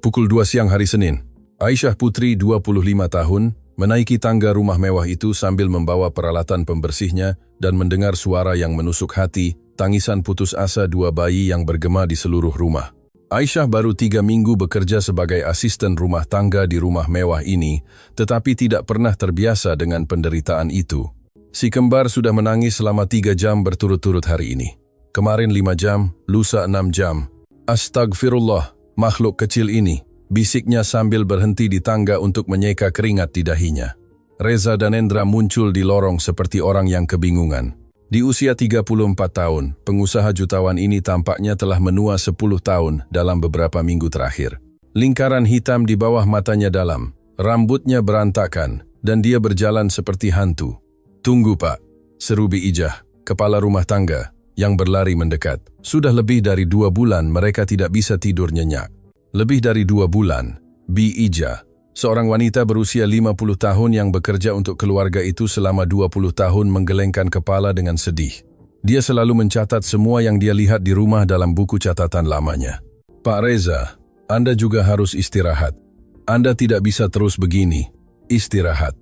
Pukul 2 siang hari Senin, Aisyah Putri 25 tahun menaiki tangga rumah mewah itu sambil membawa peralatan pembersihnya dan mendengar suara yang menusuk hati, tangisan putus asa dua bayi yang bergema di seluruh rumah. Aisyah baru 3 minggu bekerja sebagai asisten rumah tangga di rumah mewah ini, tetapi tidak pernah terbiasa dengan penderitaan itu. Si kembar sudah menangis selama 3 jam berturut-turut hari ini. Kemarin 5 jam, lusa 6 jam. Astagfirullah, makhluk kecil ini, bisiknya sambil berhenti di tangga untuk menyeka keringat di dahinya. Reza Danendra muncul di lorong seperti orang yang kebingungan. Di usia 34 tahun, pengusaha jutawan ini tampaknya telah menua 10 tahun dalam beberapa minggu terakhir. Lingkaran hitam di bawah matanya dalam, rambutnya berantakan, dan dia berjalan seperti hantu. "Tunggu Pak," seru Bi Ijah, kepala rumah tangga, yang berlari mendekat. Sudah lebih dari 2 bulan mereka tidak bisa tidur nyenyak. Lebih dari 2 bulan, Bi Ijah, seorang wanita berusia 50 tahun yang bekerja untuk keluarga itu selama 20 tahun menggelengkan kepala dengan sedih. Dia selalu mencatat semua yang dia lihat di rumah dalam buku catatan lamanya. "Pak Reza, Anda juga harus istirahat. Anda tidak bisa terus begini. Istirahat."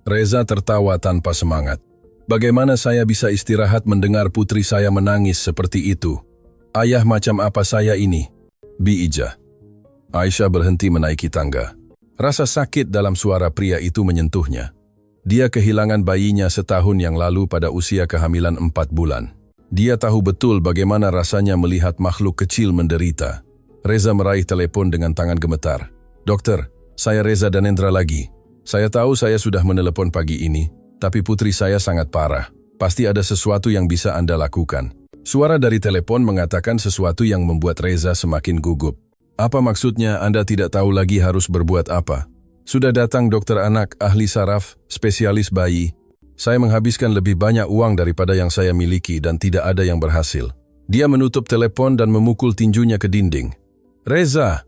Reza tertawa tanpa semangat. "Bagaimana saya bisa istirahat mendengar putri saya menangis seperti itu? Ayah macam apa saya ini?" Bi Ijah. Aisyah berhenti menaiki tangga. Rasa sakit dalam suara pria itu menyentuhnya. Dia kehilangan bayinya setahun yang lalu pada usia kehamilan 4 bulan. Dia tahu betul bagaimana rasanya melihat makhluk kecil menderita. Reza meraih telepon dengan tangan gemetar. "Dokter, saya Reza Danendra lagi. Saya tahu saya sudah menelepon pagi ini, tapi putri saya sangat parah. Pasti ada sesuatu yang bisa Anda lakukan." Suara dari telepon mengatakan sesuatu yang membuat Reza semakin gugup. "Apa maksudnya Anda tidak tahu lagi harus berbuat apa? Sudah datang dokter anak, ahli saraf, spesialis bayi. Saya menghabiskan lebih banyak uang daripada yang saya miliki dan tidak ada yang berhasil." Dia menutup telepon dan memukul tinjunya ke dinding. "Reza!"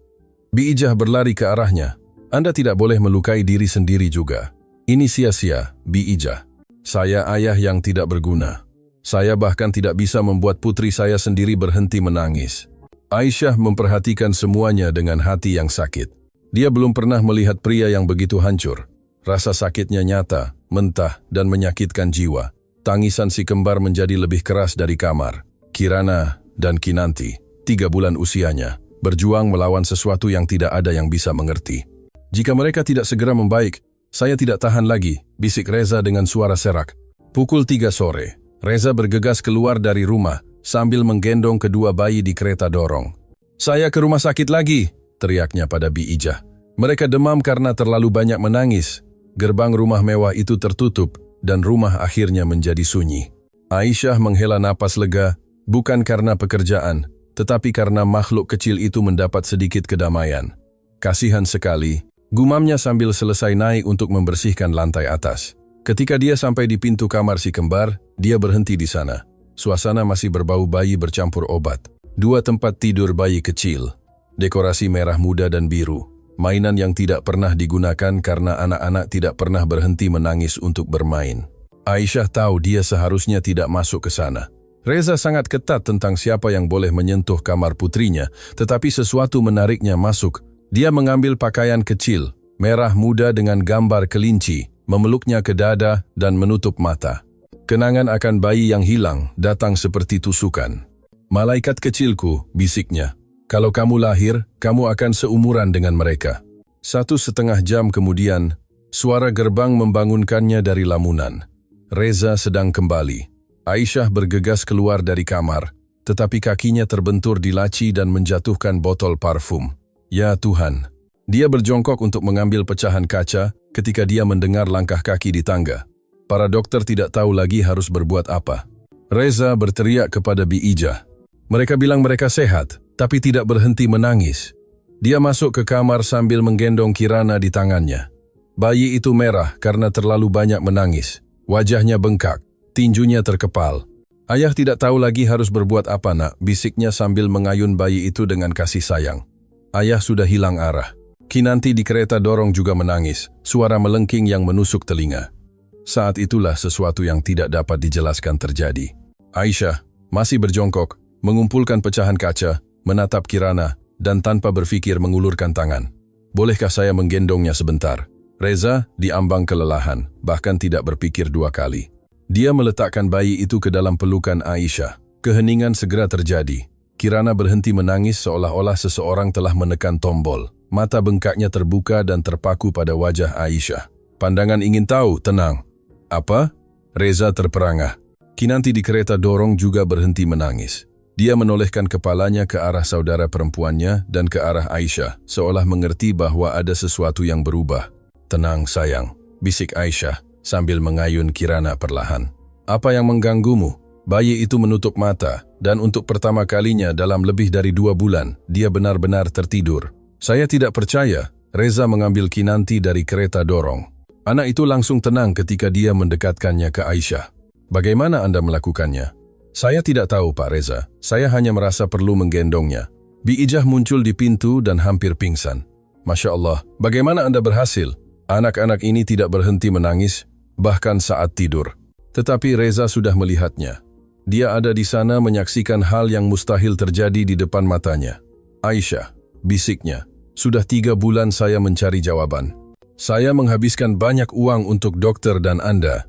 Bi Ijah berlari ke arahnya. "Anda tidak boleh melukai diri sendiri juga. Ini sia-sia, Bi Ijah. Saya ayah yang tidak berguna. Saya bahkan tidak bisa membuat putri saya sendiri berhenti menangis." Aisyah memperhatikan semuanya dengan hati yang sakit. Dia belum pernah melihat pria yang begitu hancur. Rasa sakitnya nyata, mentah, dan menyakitkan jiwa. Tangisan si kembar menjadi lebih keras dari kamar. Kirana dan Kinanti, 3 bulan usianya, berjuang melawan sesuatu yang tidak ada yang bisa mengerti. "Jika mereka tidak segera membaik, saya tidak tahan lagi," bisik Reza dengan suara serak. Pukul 3 sore. Reza bergegas keluar dari rumah sambil menggendong kedua bayi di kereta dorong. "Saya ke rumah sakit lagi," teriaknya pada Bi Ijah. Mereka demam karena terlalu banyak menangis. Gerbang rumah mewah itu tertutup dan rumah akhirnya menjadi sunyi. Aisyah menghela napas lega, bukan karena pekerjaan, tetapi karena makhluk kecil itu mendapat sedikit kedamaian. "Kasihan sekali," gumamnya sambil selesai naik untuk membersihkan lantai atas. Ketika dia sampai di pintu kamar si kembar, dia berhenti di sana. Suasana masih berbau bayi bercampur obat. 2 tempat tidur bayi kecil. Dekorasi merah muda dan biru. Mainan yang tidak pernah digunakan karena anak-anak tidak pernah berhenti menangis untuk bermain. Aisyah tahu dia seharusnya tidak masuk ke sana. Reza sangat ketat tentang siapa yang boleh menyentuh kamar putrinya, tetapi sesuatu menariknya masuk. Dia mengambil pakaian kecil, merah muda dengan gambar kelinci, memeluknya ke dada dan menutup mata. Kenangan akan bayi yang hilang datang seperti tusukan. "Malaikat kecilku," bisiknya. "Kalau kamu lahir, kamu akan seumuran dengan mereka." 1,5 jam kemudian, suara gerbang membangunkannya dari lamunan. Reza sedang kembali. Aisyah bergegas keluar dari kamar, tetapi kakinya terbentur di laci dan menjatuhkan botol parfum. Ya Tuhan! Dia berjongkok untuk mengambil pecahan kaca ketika dia mendengar langkah kaki di tangga. Para dokter tidak tahu lagi harus berbuat apa. Reza berteriak kepada Bi Ijah. Mereka bilang mereka sehat, tapi tidak berhenti menangis. Dia masuk ke kamar sambil menggendong Kirana di tangannya. Bayi itu merah karena terlalu banyak menangis. Wajahnya bengkak, tinjunya terkepal. "Ayah tidak tahu lagi harus berbuat apa, Nak," bisiknya sambil mengayun bayi itu dengan kasih sayang. "Ayah sudah hilang arah." Kinanti di kereta dorong juga menangis, suara melengking yang menusuk telinga. Saat itulah sesuatu yang tidak dapat dijelaskan terjadi. Aisyah masih berjongkok, mengumpulkan pecahan kaca, menatap Kirana, dan tanpa berpikir mengulurkan tangan. Bolehkah saya menggendongnya sebentar? Reza diambang kelelahan, bahkan tidak berpikir dua kali. Dia meletakkan bayi itu ke dalam pelukan Aisyah. Keheningan segera terjadi. Kirana berhenti menangis seolah-olah seseorang telah menekan tombol. Mata bengkaknya terbuka dan terpaku pada wajah Aisyah. Pandangan ingin tahu, tenang. Apa? Reza terperangah. Kinanti di kereta dorong juga berhenti menangis. Dia menolehkan kepalanya ke arah saudara perempuannya dan ke arah Aisyah, seolah mengerti bahwa ada sesuatu yang berubah. Tenang sayang, bisik Aisyah sambil mengayun Kirana perlahan. Apa yang mengganggumu? Bayi itu menutup mata, dan untuk pertama kalinya dalam lebih dari 2 bulan, dia benar-benar tertidur. Saya tidak percaya. Reza mengambil Kinanti dari kereta dorong. Anak itu langsung tenang ketika dia mendekatkannya ke Aisyah. Bagaimana Anda melakukannya? Saya tidak tahu Pak Reza, saya hanya merasa perlu menggendongnya. Bi Ijah muncul di pintu dan hampir pingsan. Masya Allah, bagaimana Anda berhasil? Anak-anak ini tidak berhenti menangis, bahkan saat tidur. Tetapi Reza sudah melihatnya. Dia ada di sana menyaksikan hal yang mustahil terjadi di depan matanya. Aisyah, bisiknya, sudah 3 bulan saya mencari jawaban. Saya menghabiskan banyak uang untuk dokter dan Anda.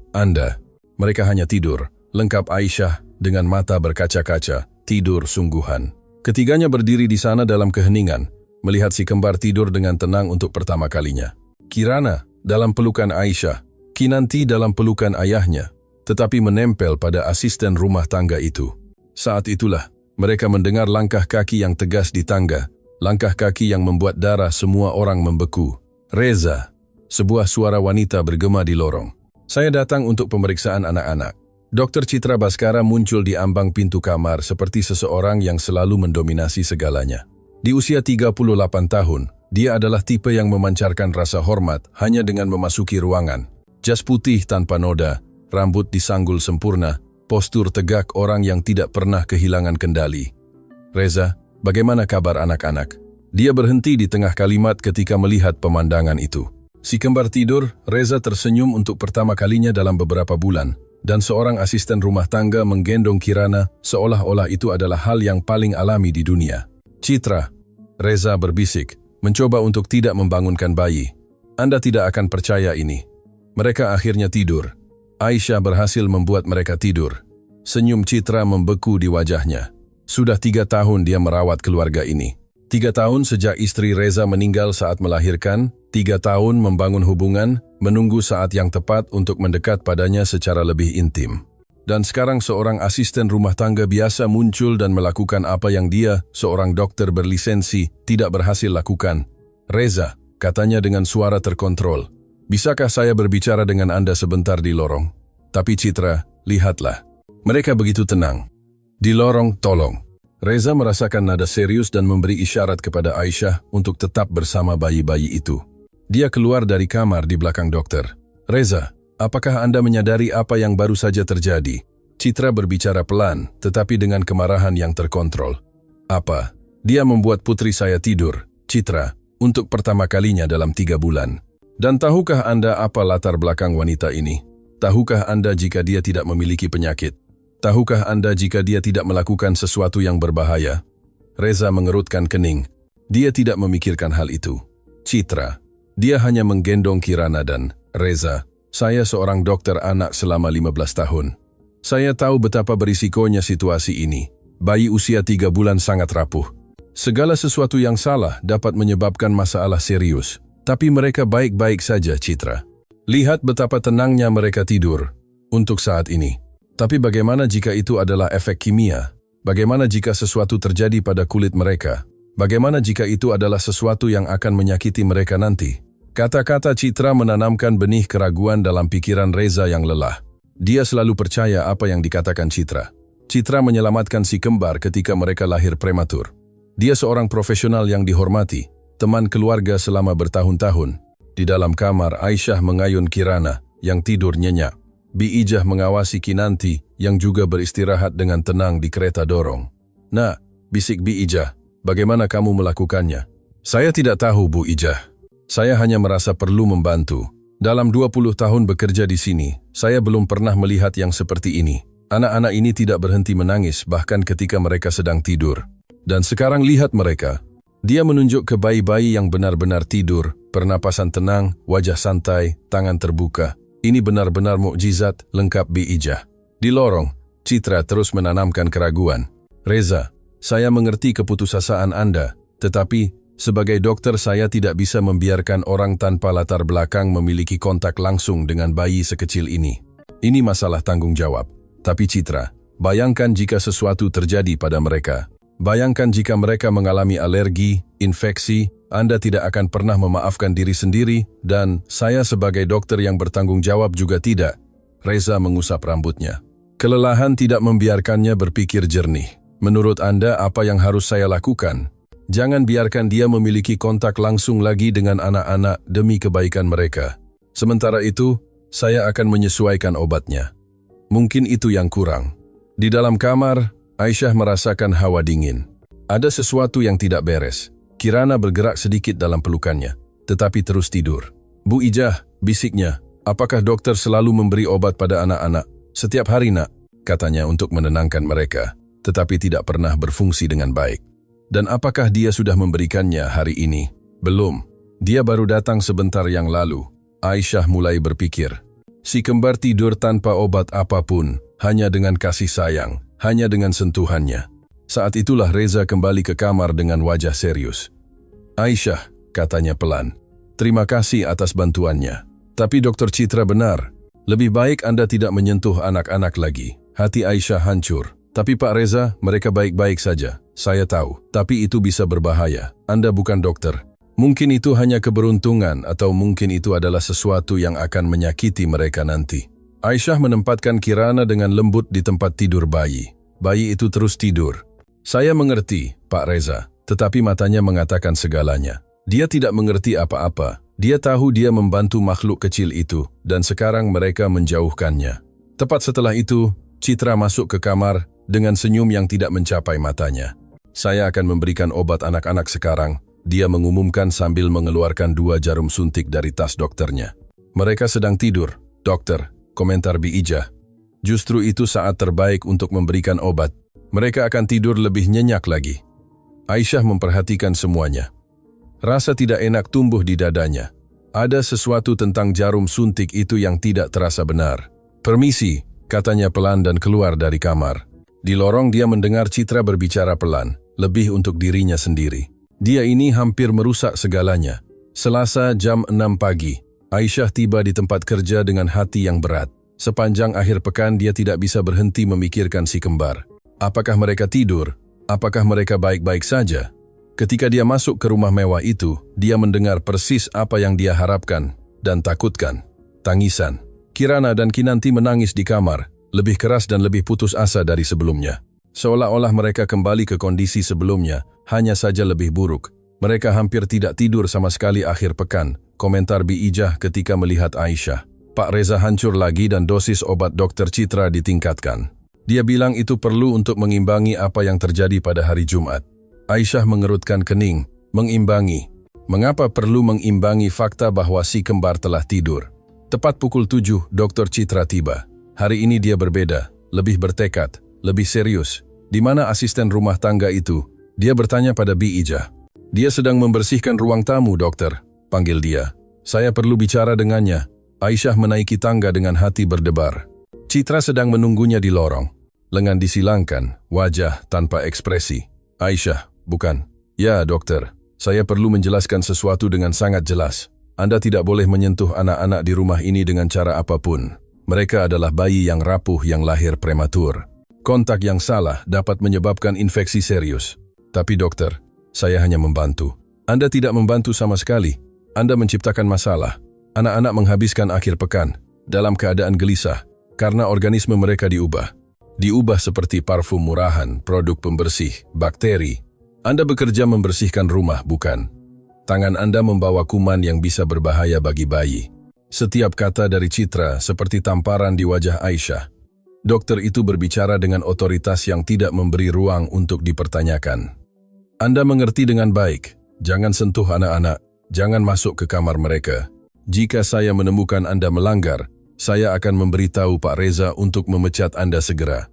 Mereka hanya tidur, lengkap Aisyah dengan mata berkaca-kaca, tidur sungguhan. Ketiganya berdiri di sana dalam keheningan, melihat si kembar tidur dengan tenang untuk pertama kalinya. Kirana dalam pelukan Aisyah, Kinanti dalam pelukan ayahnya, tetapi menempel pada asisten rumah tangga itu. Saat itulah, mereka mendengar langkah kaki yang tegas di tangga, langkah kaki yang membuat darah semua orang membeku. Reza, sebuah suara wanita bergema di lorong. Saya datang untuk pemeriksaan anak-anak. Dokter Citra Baskara muncul di ambang pintu kamar seperti seseorang yang selalu mendominasi segalanya. Di usia 38 tahun, dia adalah tipe yang memancarkan rasa hormat hanya dengan memasuki ruangan. Jas putih tanpa noda, rambut disanggul sempurna, postur tegak orang yang tidak pernah kehilangan kendali. Reza, bagaimana kabar anak-anak? Dia berhenti di tengah kalimat ketika melihat pemandangan itu. Si kembar tidur, Reza tersenyum untuk pertama kalinya dalam beberapa bulan, dan seorang asisten rumah tangga menggendong Kirana seolah-olah itu adalah hal yang paling alami di dunia. Citra, Reza berbisik, mencoba untuk tidak membangunkan bayi. Anda tidak akan percaya ini. Mereka akhirnya tidur. Aisyah berhasil membuat mereka tidur. Senyum Citra membeku di wajahnya. Sudah 3 tahun dia merawat keluarga ini. 3 tahun sejak istri Reza meninggal saat melahirkan, 3 tahun membangun hubungan, menunggu saat yang tepat untuk mendekat padanya secara lebih intim. Dan sekarang seorang asisten rumah tangga biasa muncul dan melakukan apa yang dia, seorang dokter berlisensi, tidak berhasil lakukan. Reza, katanya dengan suara terkontrol, bisakah saya berbicara dengan Anda sebentar di lorong? Tapi Citra, lihatlah. Mereka begitu tenang. Di lorong, tolong. Reza merasakan nada serius dan memberi isyarat kepada Aisyah untuk tetap bersama bayi-bayi itu. Dia keluar dari kamar di belakang dokter. Reza, apakah Anda menyadari apa yang baru saja terjadi? Citra berbicara pelan, tetapi dengan kemarahan yang terkontrol. Apa? Dia membuat putri saya tidur, Citra, untuk pertama kalinya dalam 3 bulan. Dan tahukah Anda apa latar belakang wanita ini? Tahukah Anda jika dia tidak memiliki penyakit? Tahukah Anda jika dia tidak melakukan sesuatu yang berbahaya? Reza mengerutkan kening. Dia tidak memikirkan hal itu. Citra, dia hanya menggendong Kirana dan Reza. Saya seorang dokter anak selama 15 tahun. Saya tahu betapa berisikonya situasi ini. Bayi usia 3 bulan sangat rapuh. Segala sesuatu yang salah dapat menyebabkan masalah serius. Tapi mereka baik-baik saja, Citra. Lihat betapa tenangnya mereka tidur. Untuk saat ini. Tapi bagaimana jika itu adalah efek kimia? Bagaimana jika sesuatu terjadi pada kulit mereka? Bagaimana jika itu adalah sesuatu yang akan menyakiti mereka nanti? Kata-kata Citra menanamkan benih keraguan dalam pikiran Reza yang lelah. Dia selalu percaya apa yang dikatakan Citra. Citra menyelamatkan si kembar ketika mereka lahir prematur. Dia seorang profesional yang dihormati, teman keluarga selama bertahun-tahun. Di dalam kamar, Aisyah mengayun Kirana yang tidur nyenyak. Bi Ijah mengawasi Kinanti yang juga beristirahat dengan tenang di kereta dorong. Nah, bisik Bi Ijah, bagaimana kamu melakukannya? Saya tidak tahu, Bu Ijah. Saya hanya merasa perlu membantu. Dalam 20 tahun bekerja di sini, saya belum pernah melihat yang seperti ini. Anak-anak ini tidak berhenti menangis bahkan ketika mereka sedang tidur. Dan sekarang lihat mereka. Dia menunjuk ke bayi-bayi yang benar-benar tidur, pernapasan tenang, wajah santai, tangan terbuka. Ini benar-benar mukjizat lengkap Bi Ijah. Di lorong, Citra terus menanamkan keraguan. Reza, saya mengerti keputusasaan Anda, tetapi sebagai dokter saya tidak bisa membiarkan orang tanpa latar belakang memiliki kontak langsung dengan bayi sekecil ini. Ini masalah tanggung jawab. Tapi Citra, bayangkan jika sesuatu terjadi pada mereka. Bayangkan jika mereka mengalami alergi, infeksi, Anda tidak akan pernah memaafkan diri sendiri, dan saya sebagai dokter yang bertanggung jawab juga tidak. Reza mengusap rambutnya. Kelelahan tidak membiarkannya berpikir jernih. Menurut Anda apa yang harus saya lakukan? Jangan biarkan dia memiliki kontak langsung lagi dengan anak-anak demi kebaikan mereka. Sementara itu, saya akan menyesuaikan obatnya. Mungkin itu yang kurang. Di dalam kamar, Aisyah merasakan hawa dingin. Ada sesuatu yang tidak beres. Kirana bergerak sedikit dalam pelukannya, tetapi terus tidur. Bu Ijah, bisiknya, apakah dokter selalu memberi obat pada anak-anak? Setiap hari nak, katanya untuk menenangkan mereka, tetapi tidak pernah berfungsi dengan baik. Dan apakah dia sudah memberikannya hari ini? Belum. Dia baru datang sebentar yang lalu. Aisyah mulai berpikir. Si kembar tidur tanpa obat apapun, hanya dengan kasih sayang, hanya dengan sentuhannya. Saat itulah Reza kembali ke kamar dengan wajah serius. Aisyah, katanya pelan, terima kasih atas bantuannya. Tapi Dokter Citra benar. Lebih baik Anda tidak menyentuh anak-anak lagi. Hati Aisyah hancur. Tapi Pak Reza, mereka baik-baik saja. Saya tahu, tapi itu bisa berbahaya. Anda bukan dokter. Mungkin itu hanya keberuntungan atau mungkin itu adalah sesuatu yang akan menyakiti mereka nanti. Aisyah menempatkan Kirana dengan lembut di tempat tidur bayi. Bayi itu terus tidur. Saya mengerti, Pak Reza, tetapi matanya mengatakan segalanya. Dia tidak mengerti apa-apa. Dia tahu dia membantu makhluk kecil itu, dan sekarang mereka menjauhkannya. Tepat setelah itu, Citra masuk ke kamar dengan senyum yang tidak mencapai matanya. Saya akan memberikan obat anak-anak sekarang, dia mengumumkan sambil mengeluarkan 2 jarum suntik dari tas dokternya. Mereka sedang tidur, dokter, komentar Bi Ijah. Justru itu saat terbaik untuk memberikan obat. Mereka akan tidur lebih nyenyak lagi. Aisyah memperhatikan semuanya. Rasa tidak enak tumbuh di dadanya. Ada sesuatu tentang jarum suntik itu yang tidak terasa benar. Permisi, katanya pelan dan keluar dari kamar. Di lorong dia mendengar Citra berbicara pelan, lebih untuk dirinya sendiri. Dia ini hampir merusak segalanya. Selasa jam 6 pagi, Aisyah tiba di tempat kerja dengan hati yang berat. Sepanjang akhir pekan dia tidak bisa berhenti memikirkan si kembar. Apakah mereka tidur? Apakah mereka baik-baik saja? Ketika dia masuk ke rumah mewah itu, dia mendengar persis apa yang dia harapkan dan takutkan. Tangisan. Kirana dan Kinanti menangis di kamar, lebih keras dan lebih putus asa dari sebelumnya. Seolah-olah mereka kembali ke kondisi sebelumnya, hanya saja lebih buruk. Mereka hampir tidak tidur sama sekali akhir pekan, komentar Bi Ijah ketika melihat Aisyah. Pak Reza hancur lagi dan dosis obat Dokter Citra ditingkatkan. Dia bilang itu perlu untuk mengimbangi apa yang terjadi pada hari Jumat. Aisyah mengerutkan kening, mengimbangi. Mengapa perlu mengimbangi fakta bahwa si kembar telah tidur? Tepat pukul 7, Dokter Citra tiba. Hari ini dia berbeda, lebih bertekad, lebih serius. Di mana asisten rumah tangga itu? Dia bertanya pada Bi Ijah. Dia sedang membersihkan ruang tamu, dokter, panggil dia. Saya perlu bicara dengannya. Aisyah menaiki tangga dengan hati berdebar. Citra sedang menunggunya di lorong. Lengan disilangkan, wajah tanpa ekspresi. Aisyah, bukan. Ya, dokter. Saya perlu menjelaskan sesuatu dengan sangat jelas. Anda tidak boleh menyentuh anak-anak di rumah ini dengan cara apapun. Mereka adalah bayi yang rapuh yang lahir prematur. Kontak yang salah dapat menyebabkan infeksi serius. Tapi dokter, saya hanya membantu. Anda tidak membantu sama sekali. Anda menciptakan masalah. Anak-anak menghabiskan akhir pekan dalam keadaan gelisah karena organisme mereka diubah. Diubah seperti parfum murahan, produk pembersih, bakteri. Anda bekerja membersihkan rumah, bukan? Tangan Anda membawa kuman yang bisa berbahaya bagi bayi. Setiap kata dari Citra seperti tamparan di wajah Aisyah. Dokter itu berbicara dengan otoritas yang tidak memberi ruang untuk dipertanyakan. Anda mengerti dengan baik. Jangan sentuh anak-anak. Jangan masuk ke kamar mereka. Jika saya menemukan Anda melanggar, saya akan memberitahu Pak Reza untuk memecat Anda segera.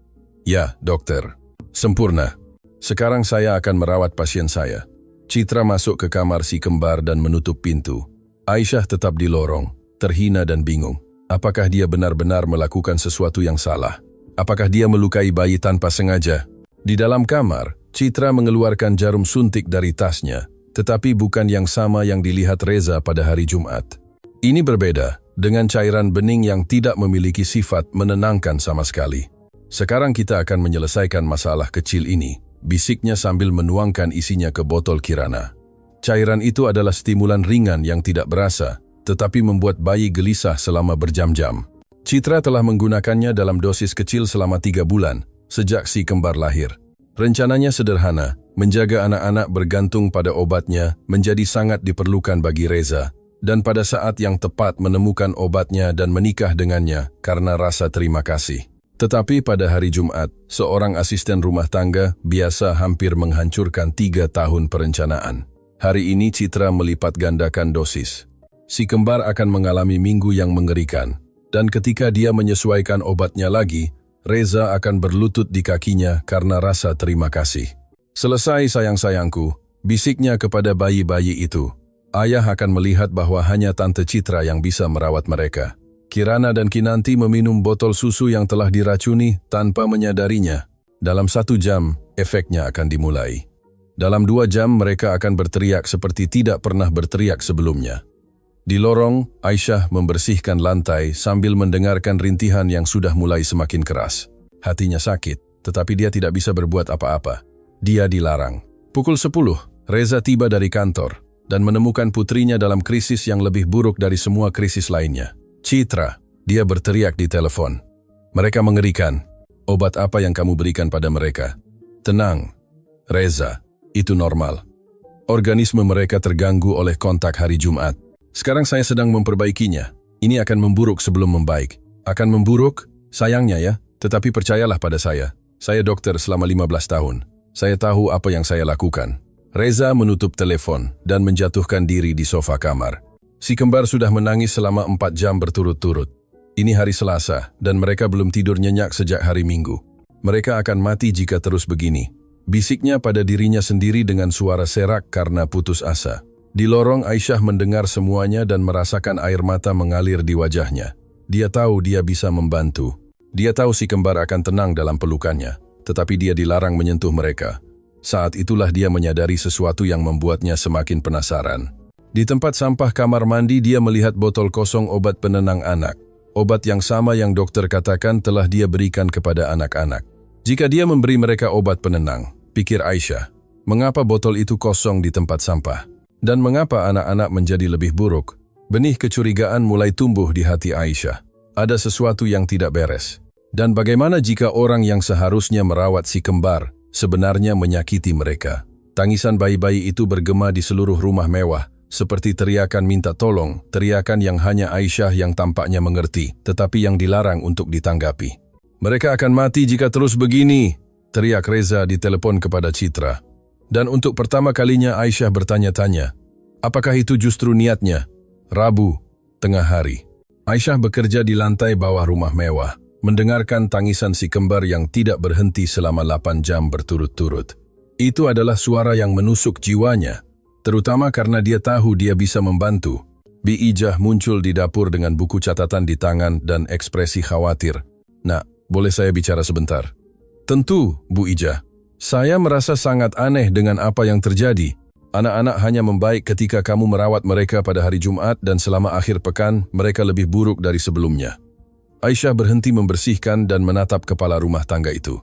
Ya, dokter. Sempurna. Sekarang saya akan merawat pasien saya. Citra masuk ke kamar si kembar dan menutup pintu. Aisyah tetap di lorong, terhina dan bingung. Apakah dia benar-benar melakukan sesuatu yang salah? Apakah dia melukai bayi tanpa sengaja? Di dalam kamar, Citra mengeluarkan jarum suntik dari tasnya, tetapi bukan yang sama yang dilihat Reza pada hari Jumat. Ini berbeda, dengan cairan bening yang tidak memiliki sifat menenangkan sama sekali. Sekarang kita akan menyelesaikan masalah kecil ini, bisiknya sambil menuangkan isinya ke botol Kirana. Cairan itu adalah stimulan ringan yang tidak berasa, tetapi membuat bayi gelisah selama berjam-jam. Citra telah menggunakannya dalam dosis kecil selama 3 bulan, sejak si kembar lahir. Rencananya sederhana, menjaga anak-anak bergantung pada obatnya menjadi sangat diperlukan bagi Reza, dan pada saat yang tepat menemukan obatnya dan menikah dengannya karena rasa terima kasih. Tetapi pada hari Jumat, seorang asisten rumah tangga biasa hampir menghancurkan 3 tahun perencanaan. Hari ini Citra melipat gandakan dosis. Si kembar akan mengalami minggu yang mengerikan, dan ketika dia menyesuaikan obatnya lagi, Reza akan berlutut di kakinya karena rasa terima kasih. Selesai sayang-sayangku, bisiknya kepada bayi-bayi itu. Ayah akan melihat bahwa hanya Tante Citra yang bisa merawat mereka. Kirana dan Kinanti meminum botol susu yang telah diracuni tanpa menyadarinya. Dalam 1 jam, efeknya akan dimulai. Dalam 2 jam mereka akan berteriak seperti tidak pernah berteriak sebelumnya. Di lorong, Aisyah membersihkan lantai sambil mendengarkan rintihan yang sudah mulai semakin keras. Hatinya sakit, tetapi dia tidak bisa berbuat apa-apa. Dia dilarang. Pukul 10, Reza tiba dari kantor dan menemukan putrinya dalam krisis yang lebih buruk dari semua krisis lainnya. Citra, dia berteriak di telepon. Mereka mengerikan. Obat apa yang kamu berikan pada mereka? Tenang, Reza, itu normal. Organisme mereka terganggu oleh kontak hari Jumat. Sekarang saya sedang memperbaikinya. Ini akan memburuk sebelum membaik. Akan memburuk? Sayangnya ya, tetapi percayalah pada saya. Saya dokter selama 15 tahun. Saya tahu apa yang saya lakukan. Reza menutup telepon dan menjatuhkan diri di sofa kamar. Si kembar sudah menangis selama 4 jam berturut-turut. Ini hari Selasa, dan mereka belum tidur nyenyak sejak hari Minggu. Mereka akan mati jika terus begini. Bisiknya pada dirinya sendiri dengan suara serak karena putus asa. Di lorong, Aisyah mendengar semuanya dan merasakan air mata mengalir di wajahnya. Dia tahu dia bisa membantu. Dia tahu si kembar akan tenang dalam pelukannya, tetapi dia dilarang menyentuh mereka. Saat itulah dia menyadari sesuatu yang membuatnya semakin penasaran. Di tempat sampah kamar mandi dia melihat botol kosong obat penenang anak. Obat yang sama yang dokter katakan telah dia berikan kepada anak-anak. Jika dia memberi mereka obat penenang, pikir Aisyah, mengapa botol itu kosong di tempat sampah? Dan mengapa anak-anak menjadi lebih buruk? Benih kecurigaan mulai tumbuh di hati Aisyah. Ada sesuatu yang tidak beres. Dan bagaimana jika orang yang seharusnya merawat si kembar sebenarnya menyakiti mereka? Tangisan bayi-bayi itu bergema di seluruh rumah mewah. Seperti teriakan minta tolong, teriakan yang hanya Aisyah yang tampaknya mengerti, tetapi yang dilarang untuk ditanggapi. Mereka akan mati jika terus begini, teriak Reza di telepon kepada Citra. Dan untuk pertama kalinya Aisyah bertanya-tanya, apakah itu justru niatnya? Rabu, tengah hari. Aisyah bekerja di lantai bawah rumah mewah, mendengarkan tangisan si kembar yang tidak berhenti selama 8 jam berturut-turut. Itu adalah suara yang menusuk jiwanya. Terutama karena dia tahu dia bisa membantu. Bi Ijah muncul di dapur dengan buku catatan di tangan dan ekspresi khawatir. Nak, boleh saya bicara sebentar? Tentu, Bu Ijah. Saya merasa sangat aneh dengan apa yang terjadi. Anak-anak hanya membaik ketika kamu merawat mereka pada hari Jumat dan selama akhir pekan mereka lebih buruk dari sebelumnya. Aisyah berhenti membersihkan dan menatap kepala rumah tangga itu.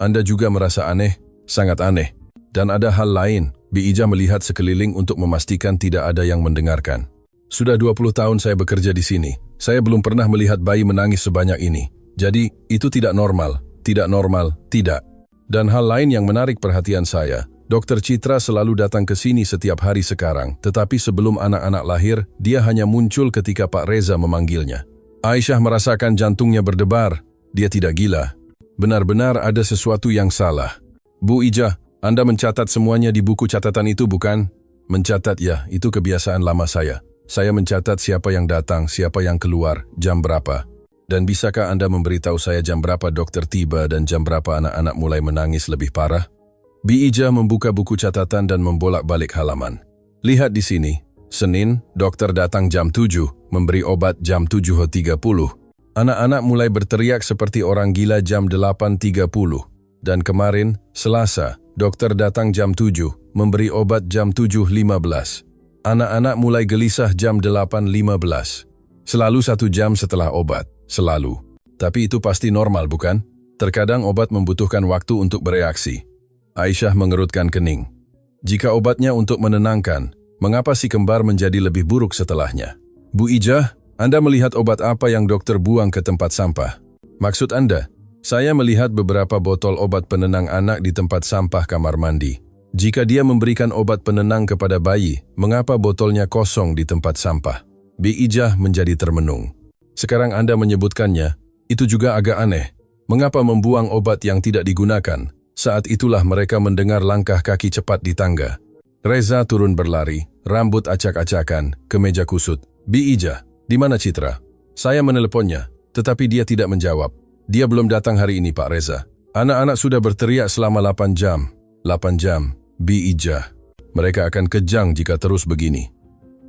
Anda juga merasa aneh? Sangat aneh. Dan ada hal lain. Bi Ijah melihat sekeliling untuk memastikan tidak ada yang mendengarkan. Sudah 20 tahun saya bekerja di sini. Saya belum pernah melihat bayi menangis sebanyak ini. Jadi, itu tidak normal. Tidak normal, tidak. Dan hal lain yang menarik perhatian saya, Dr. Citra selalu datang ke sini setiap hari sekarang, tetapi sebelum anak-anak lahir, dia hanya muncul ketika Pak Reza memanggilnya. Aisyah merasakan jantungnya berdebar. Dia tidak gila. Benar-benar ada sesuatu yang salah. Bu Ijah, Anda mencatat semuanya di buku catatan itu, bukan? Mencatat ya, itu kebiasaan lama saya. Saya mencatat siapa yang datang, siapa yang keluar, jam berapa. Dan bisakah Anda memberitahu saya jam berapa dokter tiba dan jam berapa anak-anak mulai menangis lebih parah? Bi Ijah membuka buku catatan dan membolak-balik halaman. Lihat di sini, Senin, dokter datang jam 7, memberi obat jam 7.30. Anak-anak mulai berteriak seperti orang gila jam 8.30. Dan kemarin, Selasa, dokter datang jam 7, memberi obat jam 7.15. Anak-anak mulai gelisah jam 8.15. Selalu 1 jam setelah obat, selalu. Tapi itu pasti normal, bukan? Terkadang obat membutuhkan waktu untuk bereaksi. Aisyah mengerutkan kening. Jika obatnya untuk menenangkan, mengapa si kembar menjadi lebih buruk setelahnya? Bu Ijah, Anda melihat obat apa yang dokter buang ke tempat sampah? Maksud Anda? Saya melihat beberapa botol obat penenang anak di tempat sampah kamar mandi. Jika dia memberikan obat penenang kepada bayi, mengapa botolnya kosong di tempat sampah? Bi Ijah menjadi termenung. Sekarang Anda menyebutkannya, itu juga agak aneh. Mengapa membuang obat yang tidak digunakan? Saat itulah mereka mendengar langkah kaki cepat di tangga. Reza turun berlari, rambut acak-acakan, kemeja kusut. Bi Ijah, di mana Citra? Saya meneleponnya, tetapi dia tidak menjawab. Dia belum datang hari ini, Pak Reza. Anak-anak sudah berteriak selama 8 jam. 8 jam, Bi Ijah. Mereka akan kejang jika terus begini.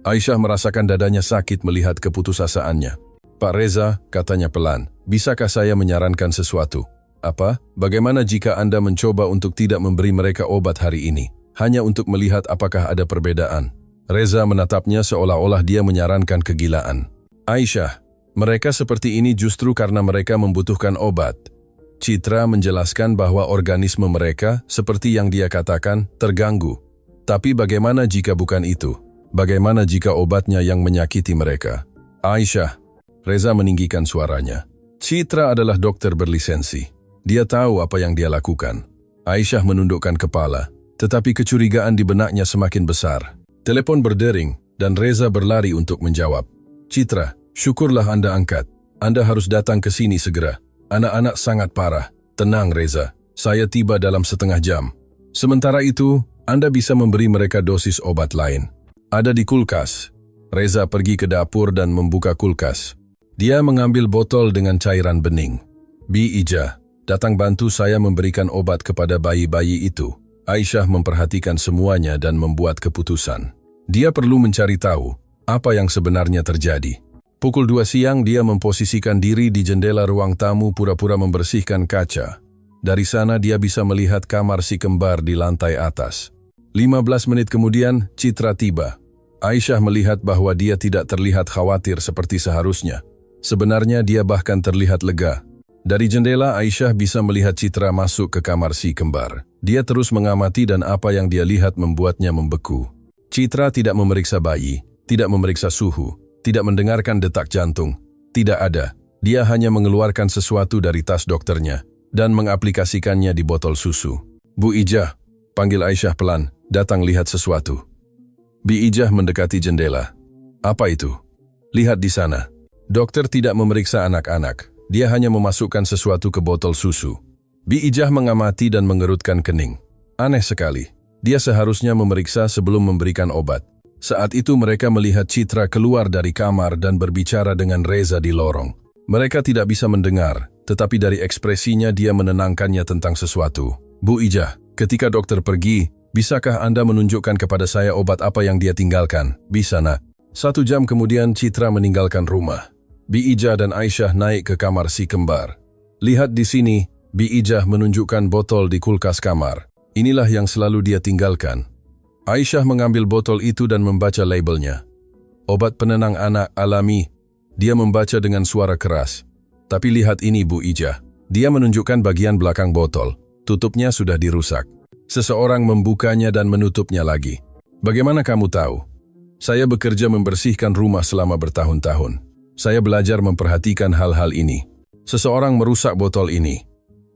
Aisyah merasakan dadanya sakit melihat keputusasaannya. Pak Reza, katanya pelan, bisakah saya menyarankan sesuatu? Apa? Bagaimana jika Anda mencoba untuk tidak memberi mereka obat hari ini? Hanya untuk melihat apakah ada perbedaan. Reza menatapnya seolah-olah dia menyarankan kegilaan. Aisyah, mereka seperti ini justru karena mereka membutuhkan obat. Citra menjelaskan bahwa organisme mereka, seperti yang dia katakan, terganggu. Tapi bagaimana jika bukan itu? Bagaimana jika obatnya yang menyakiti mereka? Aisyah, Reza meninggikan suaranya. Citra adalah dokter berlisensi. Dia tahu apa yang dia lakukan. Aisyah menundukkan kepala, tetapi kecurigaan di benaknya semakin besar. Telepon berdering, dan Reza berlari untuk menjawab. Citra, syukurlah Anda angkat. Anda harus datang ke sini segera. Anak-anak sangat parah. Tenang Reza, saya tiba dalam setengah jam. Sementara itu, Anda bisa memberi mereka dosis obat lain. Ada di kulkas. Reza pergi ke dapur dan membuka kulkas. Dia mengambil botol dengan cairan bening. Bi Ijah, datang bantu saya memberikan obat kepada bayi-bayi itu. Aisyah memperhatikan semuanya dan membuat keputusan. Dia perlu mencari tahu apa yang sebenarnya terjadi. Pukul 2 siang dia memposisikan diri di jendela ruang tamu pura-pura membersihkan kaca. Dari sana dia bisa melihat kamar si kembar di lantai atas. 15 menit kemudian, Citra tiba. Aisyah melihat bahwa dia tidak terlihat khawatir seperti seharusnya. Sebenarnya dia bahkan terlihat lega. Dari jendela, Aisyah bisa melihat Citra masuk ke kamar si kembar. Dia terus mengamati dan apa yang dia lihat membuatnya membeku. Citra tidak memeriksa bayi, tidak memeriksa suhu, tidak mendengarkan detak jantung. Tidak ada. Dia hanya mengeluarkan sesuatu dari tas dokternya dan mengaplikasikannya di botol susu. Bu Ijah, panggil Aisyah pelan, datang lihat sesuatu. Bi Ijah mendekati jendela. Apa itu? Lihat di sana. Dokter tidak memeriksa anak-anak. Dia hanya memasukkan sesuatu ke botol susu. Bi Ijah mengamati dan mengerutkan kening. Aneh sekali. Dia seharusnya memeriksa sebelum memberikan obat. Saat itu mereka melihat Citra keluar dari kamar dan berbicara dengan Reza di lorong. Mereka tidak bisa mendengar, tetapi dari ekspresinya dia menenangkannya tentang sesuatu. Bu Ijah, ketika dokter pergi, bisakah Anda menunjukkan kepada saya obat apa yang dia tinggalkan? Bisa, nak. 1 jam kemudian Citra meninggalkan rumah. Bi Ijah dan Aisyah naik ke kamar si kembar. Lihat di sini, Bi Ijah menunjukkan botol di kulkas kamar. Inilah yang selalu dia tinggalkan. Aisyah mengambil botol itu dan membaca labelnya. Obat penenang anak alami. Dia membaca dengan suara keras. Tapi lihat ini Bu Ijah. Dia menunjukkan bagian belakang botol. Tutupnya sudah dirusak. Seseorang membukanya dan menutupnya lagi. Bagaimana kamu tahu? Saya bekerja membersihkan rumah selama bertahun-tahun. Saya belajar memperhatikan hal-hal ini. Seseorang merusak botol ini.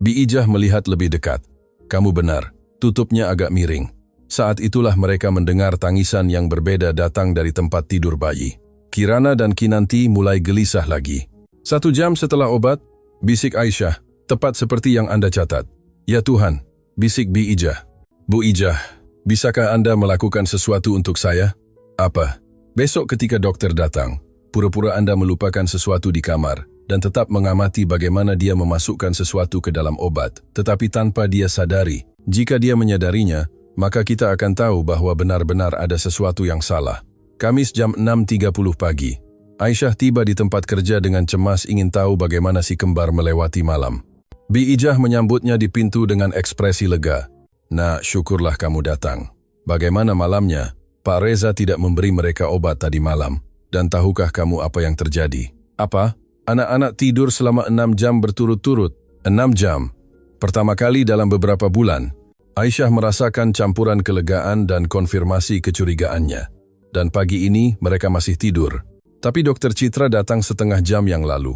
Bi Ijah melihat lebih dekat. Kamu benar, tutupnya agak miring. Saat itulah mereka mendengar tangisan yang berbeda datang dari tempat tidur bayi. Kirana dan Kinanti mulai gelisah lagi. 1 jam setelah obat, bisik Aisyah, tepat seperti yang Anda catat. Ya Tuhan, bisik Bi Ijah. Bu Ijah, bisakah Anda melakukan sesuatu untuk saya? Apa? Besok ketika dokter datang, pura-pura Anda melupakan sesuatu di kamar dan tetap mengamati bagaimana dia memasukkan sesuatu ke dalam obat, tetapi tanpa dia sadari, Jika dia menyadarinya, maka kita akan tahu bahwa benar-benar ada sesuatu yang salah. Kamis jam 6.30 pagi. Aisyah tiba di tempat kerja dengan cemas ingin tahu bagaimana si kembar melewati malam. Bi Ijah menyambutnya di pintu dengan ekspresi lega. "Nak, syukurlah kamu datang. Bagaimana malamnya? Pak Reza tidak memberi mereka obat tadi malam. Dan tahukah kamu apa yang terjadi?" "Apa?" "Anak-anak tidur selama 6 jam berturut-turut." 6 jam. Pertama kali dalam beberapa bulan, Aisyah merasakan campuran kelegaan dan konfirmasi kecurigaannya. Dan pagi ini mereka masih tidur. Tapi Dokter Citra datang setengah jam yang lalu.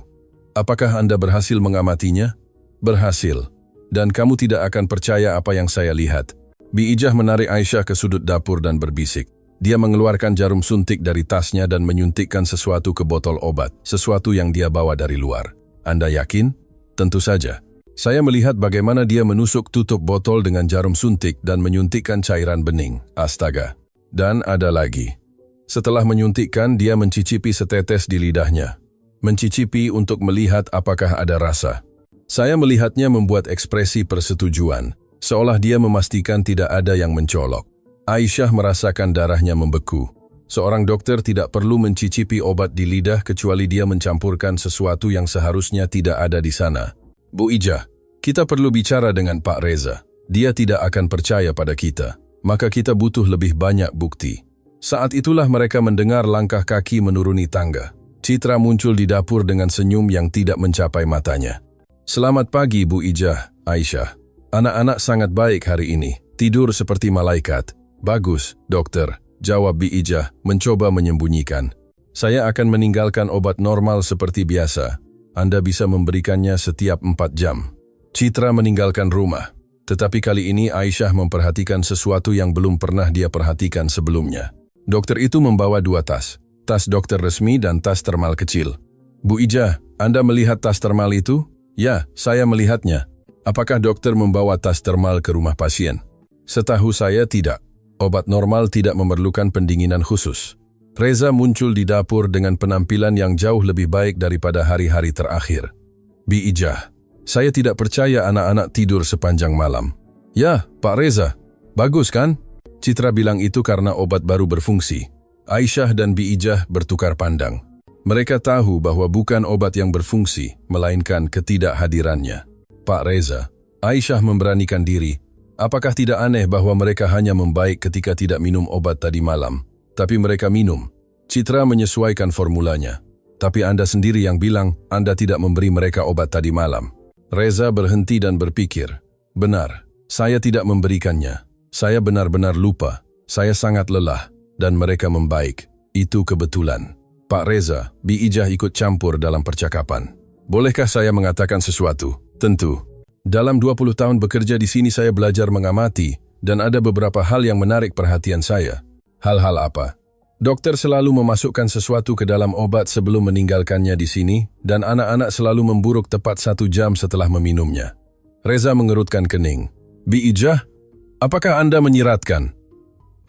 "Apakah Anda berhasil mengamatinya?" "Berhasil. Dan kamu tidak akan percaya apa yang saya lihat." Bi Ijah menarik Aisyah ke sudut dapur dan berbisik. Dia mengeluarkan jarum suntik dari tasnya dan menyuntikkan sesuatu ke botol obat, sesuatu yang dia bawa dari luar. "Anda yakin?" "Tentu saja. Saya melihat bagaimana dia menusuk tutup botol dengan jarum suntik dan menyuntikkan cairan bening. Astaga. Dan ada lagi. Setelah menyuntikkan, dia mencicipi setetes di lidahnya. Mencicipi untuk melihat apakah ada rasa. Saya melihatnya membuat ekspresi persetujuan, seolah dia memastikan tidak ada yang mencolok. Aisyah merasakan darahnya membeku. Seorang dokter tidak perlu mencicipi obat di lidah kecuali dia mencampurkan sesuatu yang seharusnya tidak ada di sana. "Bu Ijah, kita perlu bicara dengan Pak Reza. Dia tidak akan percaya pada kita. Maka kita butuh lebih banyak bukti." Saat itulah mereka mendengar langkah kaki menuruni tangga. Citra muncul di dapur dengan senyum yang tidak mencapai matanya. "Selamat pagi, Bu Ijah, Aisyah. Anak-anak sangat baik hari ini. Tidur seperti malaikat." "Bagus, dokter," jawab Bi Ijah, mencoba menyembunyikan. "Saya akan meninggalkan obat normal seperti biasa. Anda bisa memberikannya setiap 4 jam. Citra meninggalkan rumah. Tetapi kali ini Aisyah memperhatikan sesuatu yang belum pernah dia perhatikan sebelumnya. Dokter itu membawa 2 tas. Tas dokter resmi dan tas termal kecil. "Bu Ijah, Anda melihat tas termal itu?" "Ya, saya melihatnya." "Apakah dokter membawa tas termal ke rumah pasien?" "Setahu saya tidak. Obat normal tidak memerlukan pendinginan khusus." Reza muncul di dapur dengan penampilan yang jauh lebih baik daripada hari-hari terakhir. "Bi Ijah, saya tidak percaya anak-anak tidur sepanjang malam." "Ya, Pak Reza. Bagus kan?" Citra bilang itu karena obat baru berfungsi. Aisyah dan Bi Ijah bertukar pandang. Mereka tahu bahwa bukan obat yang berfungsi, melainkan ketidakhadirannya. "Pak Reza." Aisyah memberanikan diri. "Apakah tidak aneh bahwa mereka hanya membaik ketika tidak minum obat tadi malam? Tapi mereka minum." Citra menyesuaikan formulanya. "Tapi Anda sendiri yang bilang Anda tidak memberi mereka obat tadi malam." Reza berhenti dan berpikir. "Benar, saya tidak memberikannya. Saya benar-benar lupa. Saya sangat lelah. Dan mereka membaik. Itu kebetulan." "Pak Reza," Bi Ijah ikut campur dalam percakapan. "Bolehkah saya mengatakan sesuatu?" "Tentu. Dalam 20 tahun bekerja di sini saya belajar mengamati, dan ada beberapa hal yang menarik perhatian saya." "Hal-hal apa?" "Dokter selalu memasukkan sesuatu ke dalam obat sebelum meninggalkannya di sini, dan anak-anak selalu memburuk tepat 1 jam setelah meminumnya." Reza mengerutkan kening. "Bi Ijah, apakah Anda menyiratkan?"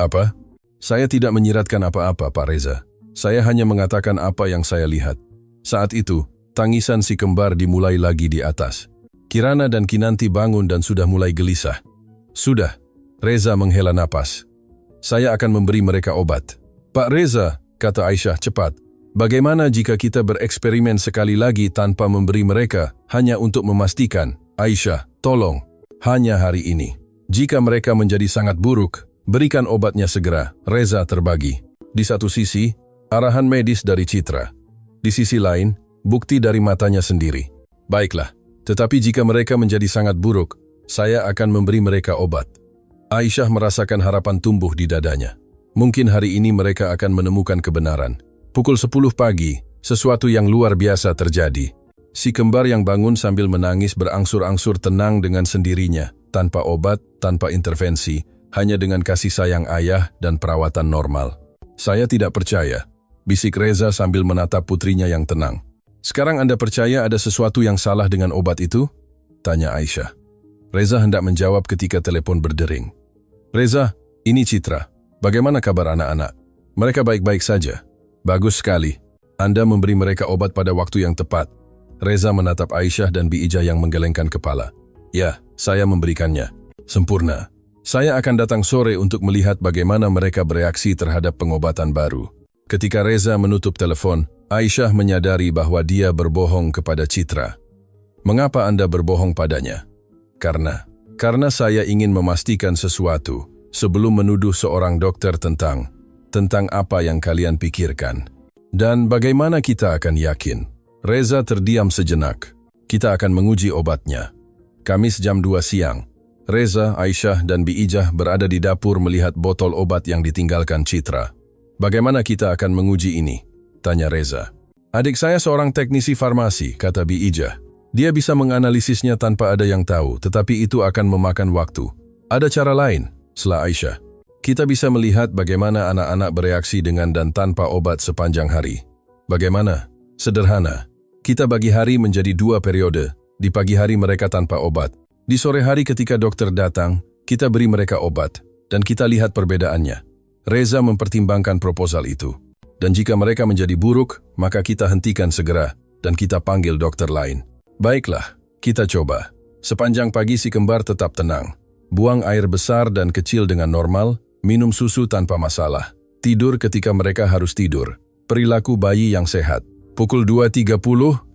"Apa?" "Saya tidak menyiratkan apa-apa, Pak Reza. Saya hanya mengatakan apa yang saya lihat." Saat itu, tangisan si kembar dimulai lagi di atas. Kirana dan Kinanti bangun dan sudah mulai gelisah. "Sudah." Reza menghela napas. "Saya akan memberi mereka obat." "Pak Reza," kata Aisyah cepat, "bagaimana jika kita bereksperimen sekali lagi tanpa memberi mereka, hanya untuk memastikan?" "Aisyah, tolong. Hanya hari ini. Jika mereka menjadi sangat buruk, berikan obatnya segera." Reza terbagi. Di satu sisi, arahan medis dari Citra. Di sisi lain, bukti dari matanya sendiri. "Baiklah, tetapi jika mereka menjadi sangat buruk, saya akan memberi mereka obat." Aisyah merasakan harapan tumbuh di dadanya. Mungkin hari ini mereka akan menemukan kebenaran. Pukul 10 pagi, sesuatu yang luar biasa terjadi. Si kembar yang bangun sambil menangis berangsur-angsur tenang dengan sendirinya, tanpa obat, tanpa intervensi, hanya dengan kasih sayang ayah dan perawatan normal. "Saya tidak percaya," bisik Reza sambil menatap putrinya yang tenang. "Sekarang Anda percaya ada sesuatu yang salah dengan obat itu?" tanya Aisyah. Reza hendak menjawab ketika telepon berdering. "Reza, ini Citra. Bagaimana kabar anak-anak?" "Mereka baik-baik saja." "Bagus sekali. Anda memberi mereka obat pada waktu yang tepat." Reza menatap Aisyah dan Bi Ijah yang menggelengkan kepala. "Ya, saya memberikannya." Sempurna. Saya akan datang sore untuk melihat bagaimana mereka bereaksi terhadap pengobatan baru. Ketika Reza menutup telepon, Aisyah menyadari bahwa dia berbohong kepada Citra. Mengapa Anda berbohong padanya? Karena saya ingin memastikan sesuatu sebelum menuduh seorang dokter tentang apa yang kalian pikirkan. Dan bagaimana kita akan yakin? Reza terdiam sejenak. Kita akan menguji obatnya. Kamis jam 2 siang. Reza, Aisyah, dan Bi Ijah berada di dapur melihat botol obat yang ditinggalkan Citra. Bagaimana kita akan menguji ini? Tanya Reza. Adik saya seorang teknisi farmasi, kata Bi Ijah. Dia bisa menganalisisnya tanpa ada yang tahu, tetapi itu akan memakan waktu. Ada cara lain, sela Aisyah. Kita bisa melihat bagaimana anak-anak bereaksi dengan dan tanpa obat sepanjang hari. Bagaimana? Sederhana. Kita bagi hari menjadi 2 periode. Di pagi hari mereka tanpa obat. Di sore hari ketika dokter datang, kita beri mereka obat, dan kita lihat perbedaannya. Reza mempertimbangkan proposal itu. Dan jika mereka menjadi buruk, maka kita hentikan segera, dan kita panggil dokter lain. Baiklah, kita coba. Sepanjang pagi si kembar tetap tenang. Buang air besar dan kecil dengan normal, minum susu tanpa masalah. Tidur ketika mereka harus tidur. Perilaku bayi yang sehat. Pukul 2.30,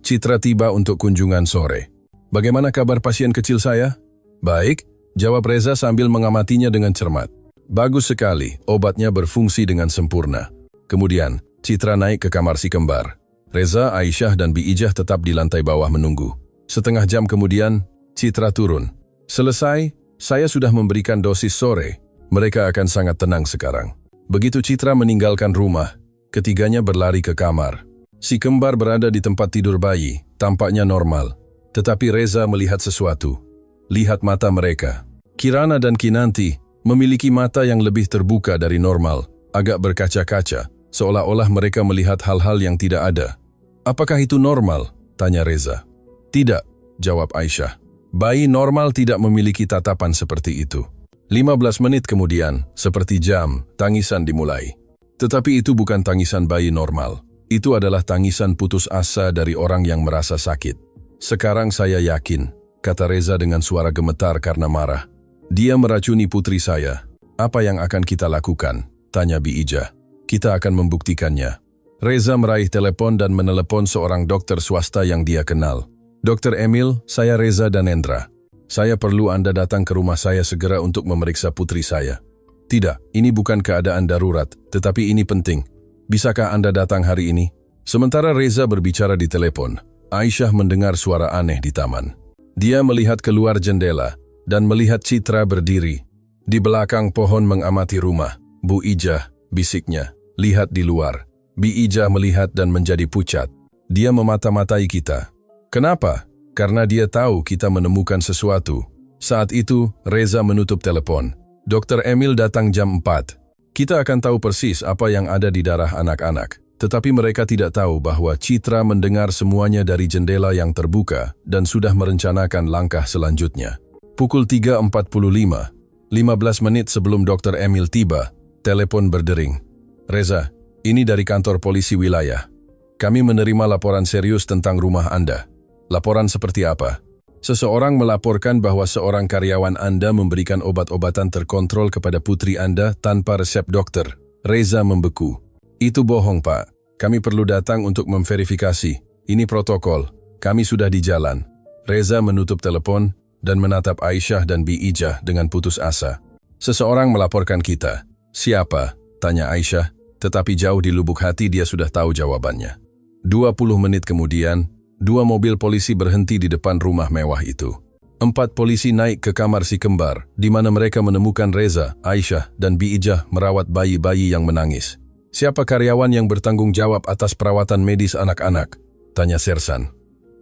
Citra tiba untuk kunjungan sore. Bagaimana kabar pasien kecil saya? Baik, jawab Reza sambil mengamatinya dengan cermat. Bagus sekali, obatnya berfungsi dengan sempurna. Kemudian, Citra naik ke kamar si kembar. Reza, Aisyah, dan Bi Ijah tetap di lantai bawah menunggu. Setengah jam kemudian, Citra turun. Selesai, saya sudah memberikan dosis sore. Mereka akan sangat tenang sekarang. Begitu Citra meninggalkan rumah, ketiganya berlari ke kamar. Si kembar berada di tempat tidur bayi, tampaknya normal. Tetapi Reza melihat sesuatu. Lihat mata mereka. Kirana dan Kinanti memiliki mata yang lebih terbuka dari normal, agak berkaca-kaca, seolah-olah mereka melihat hal-hal yang tidak ada. Apakah itu normal? Tanya Reza. Tidak, jawab Aisyah. Bayi normal tidak memiliki tatapan seperti itu. 15 menit kemudian, seperti jam, tangisan dimulai. Tetapi itu bukan tangisan bayi normal. Itu adalah tangisan putus asa dari orang yang merasa sakit. Sekarang saya yakin, kata Reza dengan suara gemetar karena marah. Dia meracuni putri saya. Apa yang akan kita lakukan? Tanya Bi Ijah. Kita akan membuktikannya. Reza meraih telepon dan menelepon seorang dokter swasta yang dia kenal. Dr. Emil, saya Reza Danendra. Saya perlu Anda datang ke rumah saya segera untuk memeriksa putri saya. Tidak, ini bukan keadaan darurat, tetapi ini penting. Bisakah Anda datang hari ini? Sementara Reza berbicara di telepon, Aisyah mendengar suara aneh di taman. Dia melihat keluar jendela dan melihat Citra berdiri. Di belakang pohon mengamati rumah. Bu Ijah, bisiknya, lihat di luar. Bi Ijah melihat dan menjadi pucat. Dia memata-matai kita. Kenapa? Karena dia tahu kita menemukan sesuatu. Saat itu, Reza menutup telepon. Dr. Emil datang jam 4. Kita akan tahu persis apa yang ada di darah anak-anak. Tetapi mereka tidak tahu bahwa Citra mendengar semuanya dari jendela yang terbuka dan sudah merencanakan langkah selanjutnya. Pukul 3.45, 15 menit sebelum Dr. Emil tiba, telepon berdering. Reza, ini dari kantor polisi wilayah. Kami menerima laporan serius tentang rumah Anda. Laporan seperti apa? Seseorang melaporkan bahwa seorang karyawan Anda memberikan obat-obatan terkontrol kepada putri Anda tanpa resep dokter. Reza membeku. Itu bohong, Pak. Kami perlu datang untuk memverifikasi. Ini protokol. Kami sudah di jalan. Reza menutup telepon dan menatap Aisyah dan Bi Ijah dengan putus asa. Seseorang melaporkan kita. Siapa? Tanya Aisyah, tetapi jauh di lubuk hati dia sudah tahu jawabannya. 20 menit kemudian, 2 mobil polisi berhenti di depan rumah mewah itu. 4 polisi naik ke kamar si kembar, di mana mereka menemukan Reza, Aisyah, dan Bi Ijah merawat bayi-bayi yang menangis. Siapa karyawan yang bertanggung jawab atas perawatan medis anak-anak? Tanya Sersan.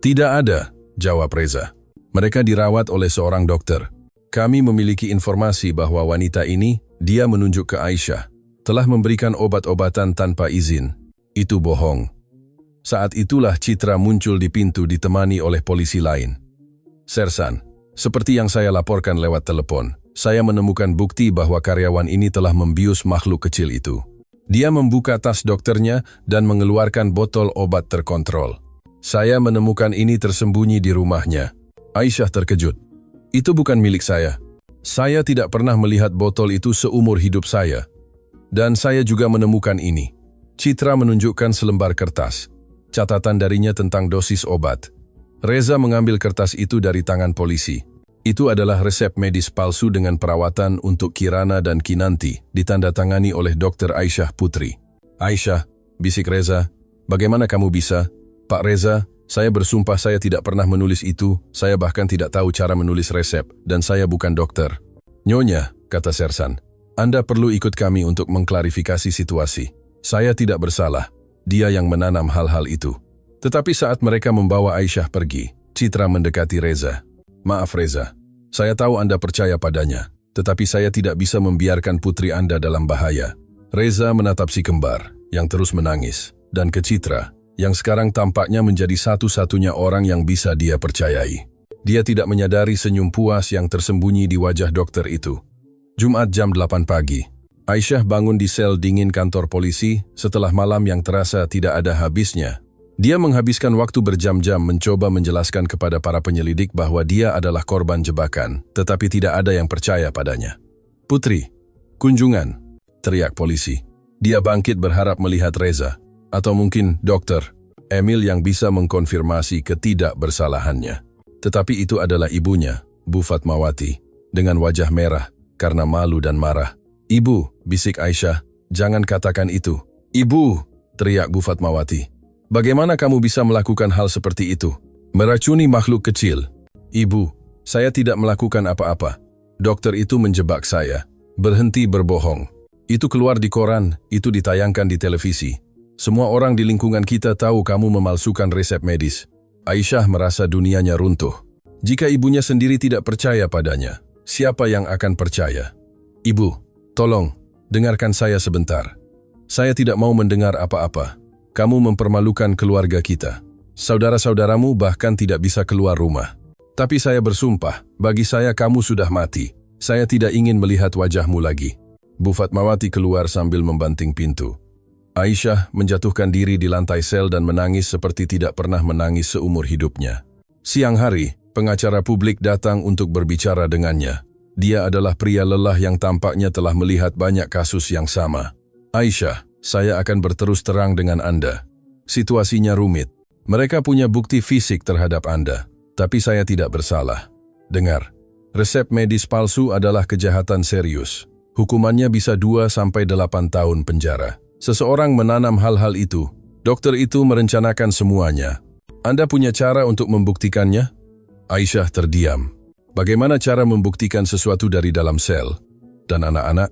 Tidak ada, jawab Reza. Mereka dirawat oleh seorang dokter. Kami memiliki informasi bahwa wanita ini, dia menunjuk ke Aisyah, telah memberikan obat-obatan tanpa izin. Itu bohong. Saat itulah Citra muncul di pintu ditemani oleh polisi lain. Sersan, seperti yang saya laporkan lewat telepon, saya menemukan bukti bahwa karyawan ini telah membius makhluk kecil itu. Dia membuka tas dokternya dan mengeluarkan botol obat terkontrol. Saya menemukan ini tersembunyi di rumahnya. Aisyah terkejut. Itu bukan milik saya. Saya tidak pernah melihat botol itu seumur hidup saya. Dan saya juga menemukan ini. Citra menunjukkan selembar kertas. Catatan darinya tentang dosis obat. Reza mengambil kertas itu dari tangan polisi. Itu adalah resep medis palsu dengan perawatan untuk Kirana dan Kinanti, ditandatangani oleh Dr. Aisyah Putri. Aisyah, bisik Reza, bagaimana kamu bisa? Pak Reza, saya bersumpah saya tidak pernah menulis itu, saya bahkan tidak tahu cara menulis resep, dan saya bukan dokter. Nyonya, kata Sersan, Anda perlu ikut kami untuk mengklarifikasi situasi. Saya tidak bersalah, dia yang menanam hal-hal itu. Tetapi saat mereka membawa Aisyah pergi, Citra mendekati Reza. Maaf Reza, saya tahu Anda percaya padanya, tetapi saya tidak bisa membiarkan putri Anda dalam bahaya. Reza menatap si kembar, yang terus menangis, dan ke Citra, yang sekarang tampaknya menjadi satu-satunya orang yang bisa dia percayai. Dia tidak menyadari senyum puas yang tersembunyi di wajah dokter itu. Jumat jam 8 pagi. Aisyah bangun di sel dingin kantor polisi setelah malam yang terasa tidak ada habisnya. Dia menghabiskan waktu berjam-jam mencoba menjelaskan kepada para penyelidik bahwa dia adalah korban jebakan, tetapi tidak ada yang percaya padanya. Putri, kunjungan, teriak polisi. Dia bangkit berharap melihat Reza, atau mungkin dokter, Emil yang bisa mengkonfirmasi ketidakbersalahannya. Tetapi itu adalah ibunya, Bu Fatmawati, dengan wajah merah karena malu dan marah. Ibu, bisik Aisyah, jangan katakan itu. Ibu, teriak Bu Fatmawati. Bagaimana kamu bisa melakukan hal seperti itu? Meracuni makhluk kecil. Ibu, saya tidak melakukan apa-apa. Dokter itu menjebak saya. Berhenti berbohong. Itu keluar di koran, itu ditayangkan di televisi. Semua orang di lingkungan kita tahu kamu memalsukan resep medis. Aisyah merasa dunianya runtuh. Jika ibunya sendiri tidak percaya padanya, siapa yang akan percaya? Ibu, tolong, dengarkan saya sebentar. Saya tidak mau mendengar apa-apa. Kamu mempermalukan keluarga kita. Saudara-saudaramu bahkan tidak bisa keluar rumah. Tapi saya bersumpah, bagi saya kamu sudah mati. Saya tidak ingin melihat wajahmu lagi. Bu Fatmawati keluar sambil membanting pintu. Aisyah menjatuhkan diri di lantai sel dan menangis seperti tidak pernah menangis seumur hidupnya. Siang hari, pengacara publik datang untuk berbicara dengannya. Dia adalah pria lelah yang tampaknya telah melihat banyak kasus yang sama. Aisyah, saya akan berterus terang dengan Anda. Situasinya rumit. Mereka punya bukti fisik terhadap Anda, tapi saya tidak bersalah. Dengar, resep medis palsu adalah kejahatan serius. Hukumannya bisa 2-8 tahun penjara. Seseorang menanam hal-hal itu. Dokter itu merencanakan semuanya. Anda punya cara untuk membuktikannya? Aisyah terdiam. Bagaimana cara membuktikan sesuatu dari dalam sel? Dan anak-anak?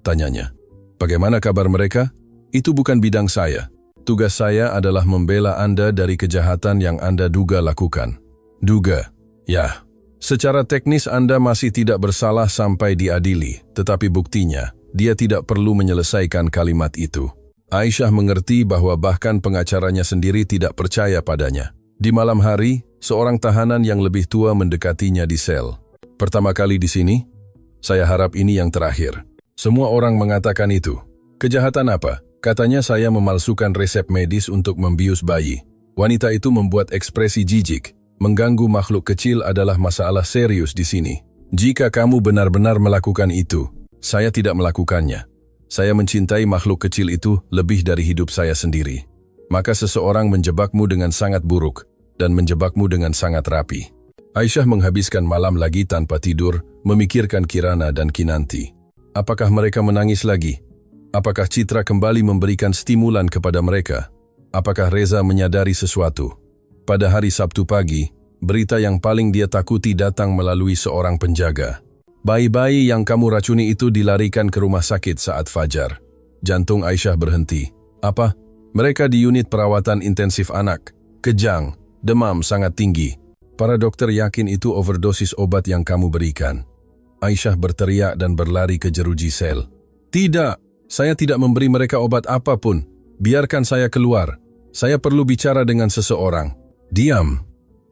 Tanyanya. Bagaimana kabar mereka? Itu bukan bidang saya. Tugas saya adalah membela Anda dari kejahatan yang Anda duga lakukan. Duga? Ya. Secara teknis Anda masih tidak bersalah sampai diadili, tetapi buktinya, dia tidak perlu menyelesaikan kalimat itu. Aisyah mengerti bahwa bahkan pengacaranya sendiri tidak percaya padanya. Di malam hari, seorang tahanan yang lebih tua mendekatinya di sel. Pertama kali di sini? Saya harap ini yang terakhir. Semua orang mengatakan itu. Kejahatan apa? Katanya saya memalsukan resep medis untuk membius bayi. Wanita itu membuat ekspresi jijik. Mengganggu makhluk kecil adalah masalah serius di sini. Jika kamu benar-benar melakukan itu, saya tidak melakukannya. Saya mencintai makhluk kecil itu lebih dari hidup saya sendiri. Maka seseorang menjebakmu dengan sangat buruk dan menjebakmu dengan sangat rapi. Aisyah menghabiskan malam lagi tanpa tidur, memikirkan Kirana dan Kinanti. Apakah mereka menangis lagi? Apakah Citra kembali memberikan stimulan kepada mereka? Apakah Reza menyadari sesuatu? Pada hari Sabtu pagi, berita yang paling dia takuti datang melalui seorang penjaga. Bayi-bayi yang kamu racuni itu dilarikan ke rumah sakit saat fajar. Jantung Aisyah berhenti. Apa? Mereka di unit perawatan intensif anak. Kejang, demam sangat tinggi. Para dokter yakin itu overdosis obat yang kamu berikan. Aisyah berteriak dan berlari ke jeruji sel. Tidak, saya tidak memberi mereka obat apapun. Biarkan saya keluar. Saya perlu bicara dengan seseorang. Diam.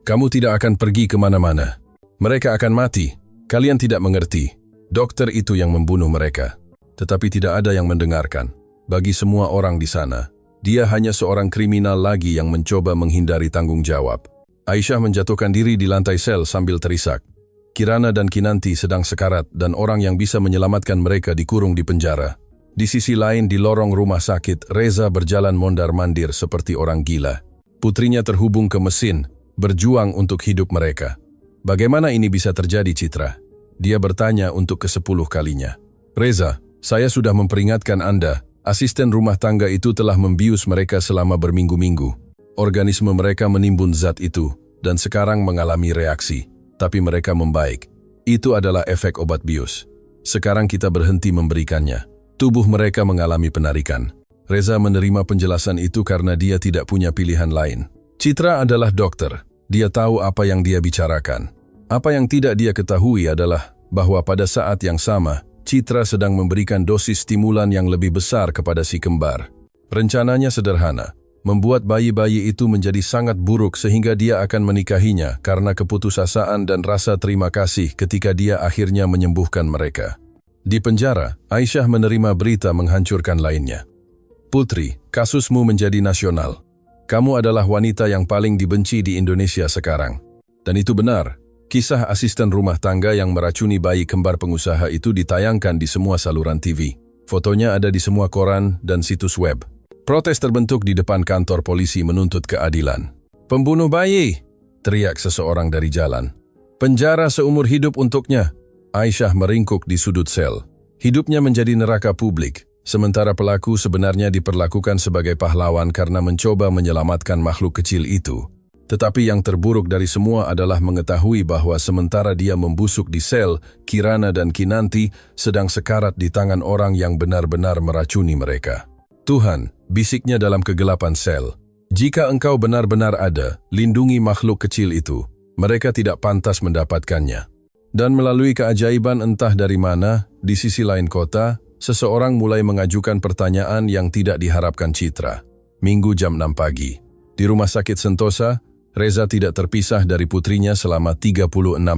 Kamu tidak akan pergi kemana-mana. Mereka akan mati. Kalian tidak mengerti. Dokter itu yang membunuh mereka. Tetapi tidak ada yang mendengarkan. Bagi semua orang di sana, dia hanya seorang kriminal lagi yang mencoba menghindari tanggung jawab. Aisyah menjatuhkan diri di lantai sel sambil terisak. Kirana dan Kinanti sedang sekarat dan orang yang bisa menyelamatkan mereka dikurung di penjara. Di sisi lain di lorong rumah sakit, Reza berjalan mondar-mandir seperti orang gila. Putrinya terhubung ke mesin, berjuang untuk hidup mereka. Bagaimana ini bisa terjadi, Citra? Dia bertanya untuk ke-10 kalinya. Reza, saya sudah memperingatkan Anda, asisten rumah tangga itu telah membius mereka selama berminggu-minggu. Organisme mereka menimbun zat itu, dan sekarang mengalami reaksi. Tapi mereka membaik. Itu adalah efek obat bius. Sekarang kita berhenti memberikannya. Tubuh mereka mengalami penarikan. Reza menerima penjelasan itu karena dia tidak punya pilihan lain. Citra adalah dokter. Dia tahu apa yang dia bicarakan. Apa yang tidak dia ketahui adalah bahwa pada saat yang sama, Citra sedang memberikan dosis stimulan yang lebih besar kepada si kembar. Rencananya sederhana. Membuat bayi-bayi itu menjadi sangat buruk sehingga dia akan menikahinya karena keputusasaan dan rasa terima kasih ketika dia akhirnya menyembuhkan mereka. Di penjara, Aisyah menerima berita menghancurkan lainnya. Putri, kasusmu menjadi nasional. Kamu adalah wanita yang paling dibenci di Indonesia sekarang. Dan itu benar, kisah asisten rumah tangga yang meracuni bayi kembar pengusaha itu ditayangkan di semua saluran TV. Fotonya ada di semua koran dan situs web. Protes terbentuk di depan kantor polisi menuntut keadilan. Pembunuh bayi! Teriak seseorang dari jalan. Penjara seumur hidup untuknya. Aisyah meringkuk di sudut sel. Hidupnya menjadi neraka publik, sementara pelaku sebenarnya diperlakukan sebagai pahlawan karena mencoba menyelamatkan makhluk kecil itu. Tetapi yang terburuk dari semua adalah mengetahui bahwa sementara dia membusuk di sel, Kirana dan Kinanti sedang sekarat di tangan orang yang benar-benar meracuni mereka. Tuhan, bisiknya dalam kegelapan sel. Jika engkau benar-benar ada, lindungi makhluk kecil itu. Mereka tidak pantas mendapatkannya. Dan melalui keajaiban entah dari mana, di sisi lain kota, seseorang mulai mengajukan pertanyaan yang tidak diharapkan Citra. Minggu jam 6 pagi. Di rumah sakit Sentosa, Reza tidak terpisah dari putrinya selama 36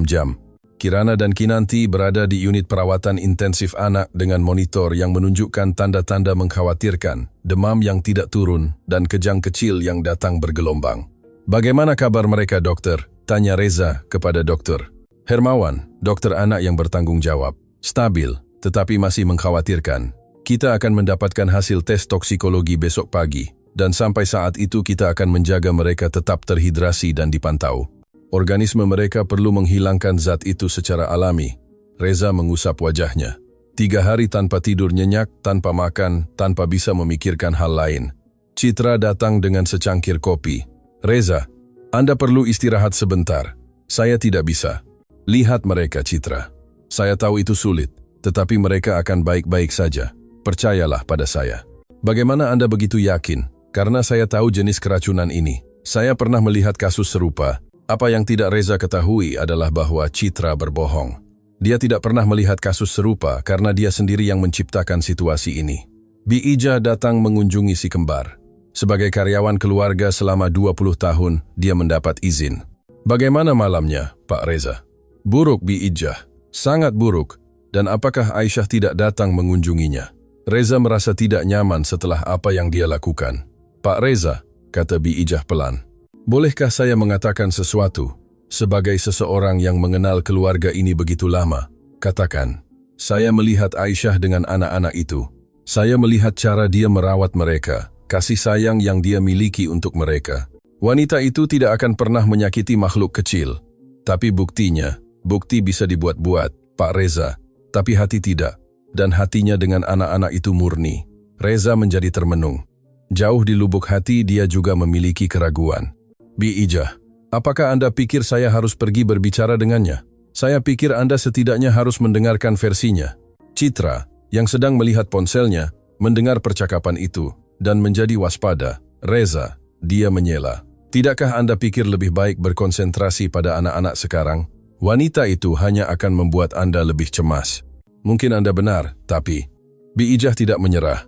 jam. Kirana dan Kinanti berada di unit perawatan intensif anak dengan monitor yang menunjukkan tanda-tanda mengkhawatirkan, demam yang tidak turun, dan kejang kecil yang datang bergelombang. Bagaimana kabar mereka, dokter? Tanya Reza kepada dokter. Hermawan, dokter anak yang bertanggung jawab. Stabil, tetapi masih mengkhawatirkan. Kita akan mendapatkan hasil tes toksikologi besok pagi, dan sampai saat itu kita akan menjaga mereka tetap terhidrasi dan dipantau. Organisme mereka perlu menghilangkan zat itu secara alami. Reza mengusap wajahnya. 3 hari tanpa tidur nyenyak, tanpa makan, tanpa bisa memikirkan hal lain. Citra datang dengan secangkir kopi. Reza, Anda perlu istirahat sebentar. Saya tidak bisa. Lihat mereka, Citra. Saya tahu itu sulit, tetapi mereka akan baik-baik saja. Percayalah pada saya. Bagaimana Anda begitu yakin? Karena saya tahu jenis keracunan ini. Saya pernah melihat kasus serupa. Apa yang tidak Reza ketahui adalah bahwa Citra berbohong. Dia tidak pernah melihat kasus serupa karena dia sendiri yang menciptakan situasi ini. Bi Ija datang mengunjungi si kembar. Sebagai karyawan keluarga selama 20 tahun, dia mendapat izin. Bagaimana malamnya, Pak Reza? Buruk, Bi Ija. Sangat buruk. Dan apakah Aisyah tidak datang mengunjunginya? Reza merasa tidak nyaman setelah apa yang dia lakukan. Pak Reza, kata Bi Ija pelan. Bolehkah saya mengatakan sesuatu? Sebagai seseorang yang mengenal keluarga ini begitu lama, katakan, saya melihat Aisyah dengan anak-anak itu. Saya melihat cara dia merawat mereka, kasih sayang yang dia miliki untuk mereka. Wanita itu tidak akan pernah menyakiti makhluk kecil. Tapi buktinya, bukti bisa dibuat-buat, Pak Reza. Tapi hati tidak. Dan hatinya dengan anak-anak itu murni. Reza menjadi termenung. Jauh di lubuk hati dia juga memiliki keraguan. Bi Ija, apakah Anda pikir saya harus pergi berbicara dengannya? Saya pikir Anda setidaknya harus mendengarkan versinya. Citra, yang sedang melihat ponselnya, mendengar percakapan itu, dan menjadi waspada. Reza, dia menyela. Tidakkah Anda pikir lebih baik berkonsentrasi pada anak-anak sekarang? Wanita itu hanya akan membuat Anda lebih cemas. Mungkin Anda benar, tapi... Bi Ija tidak menyerah.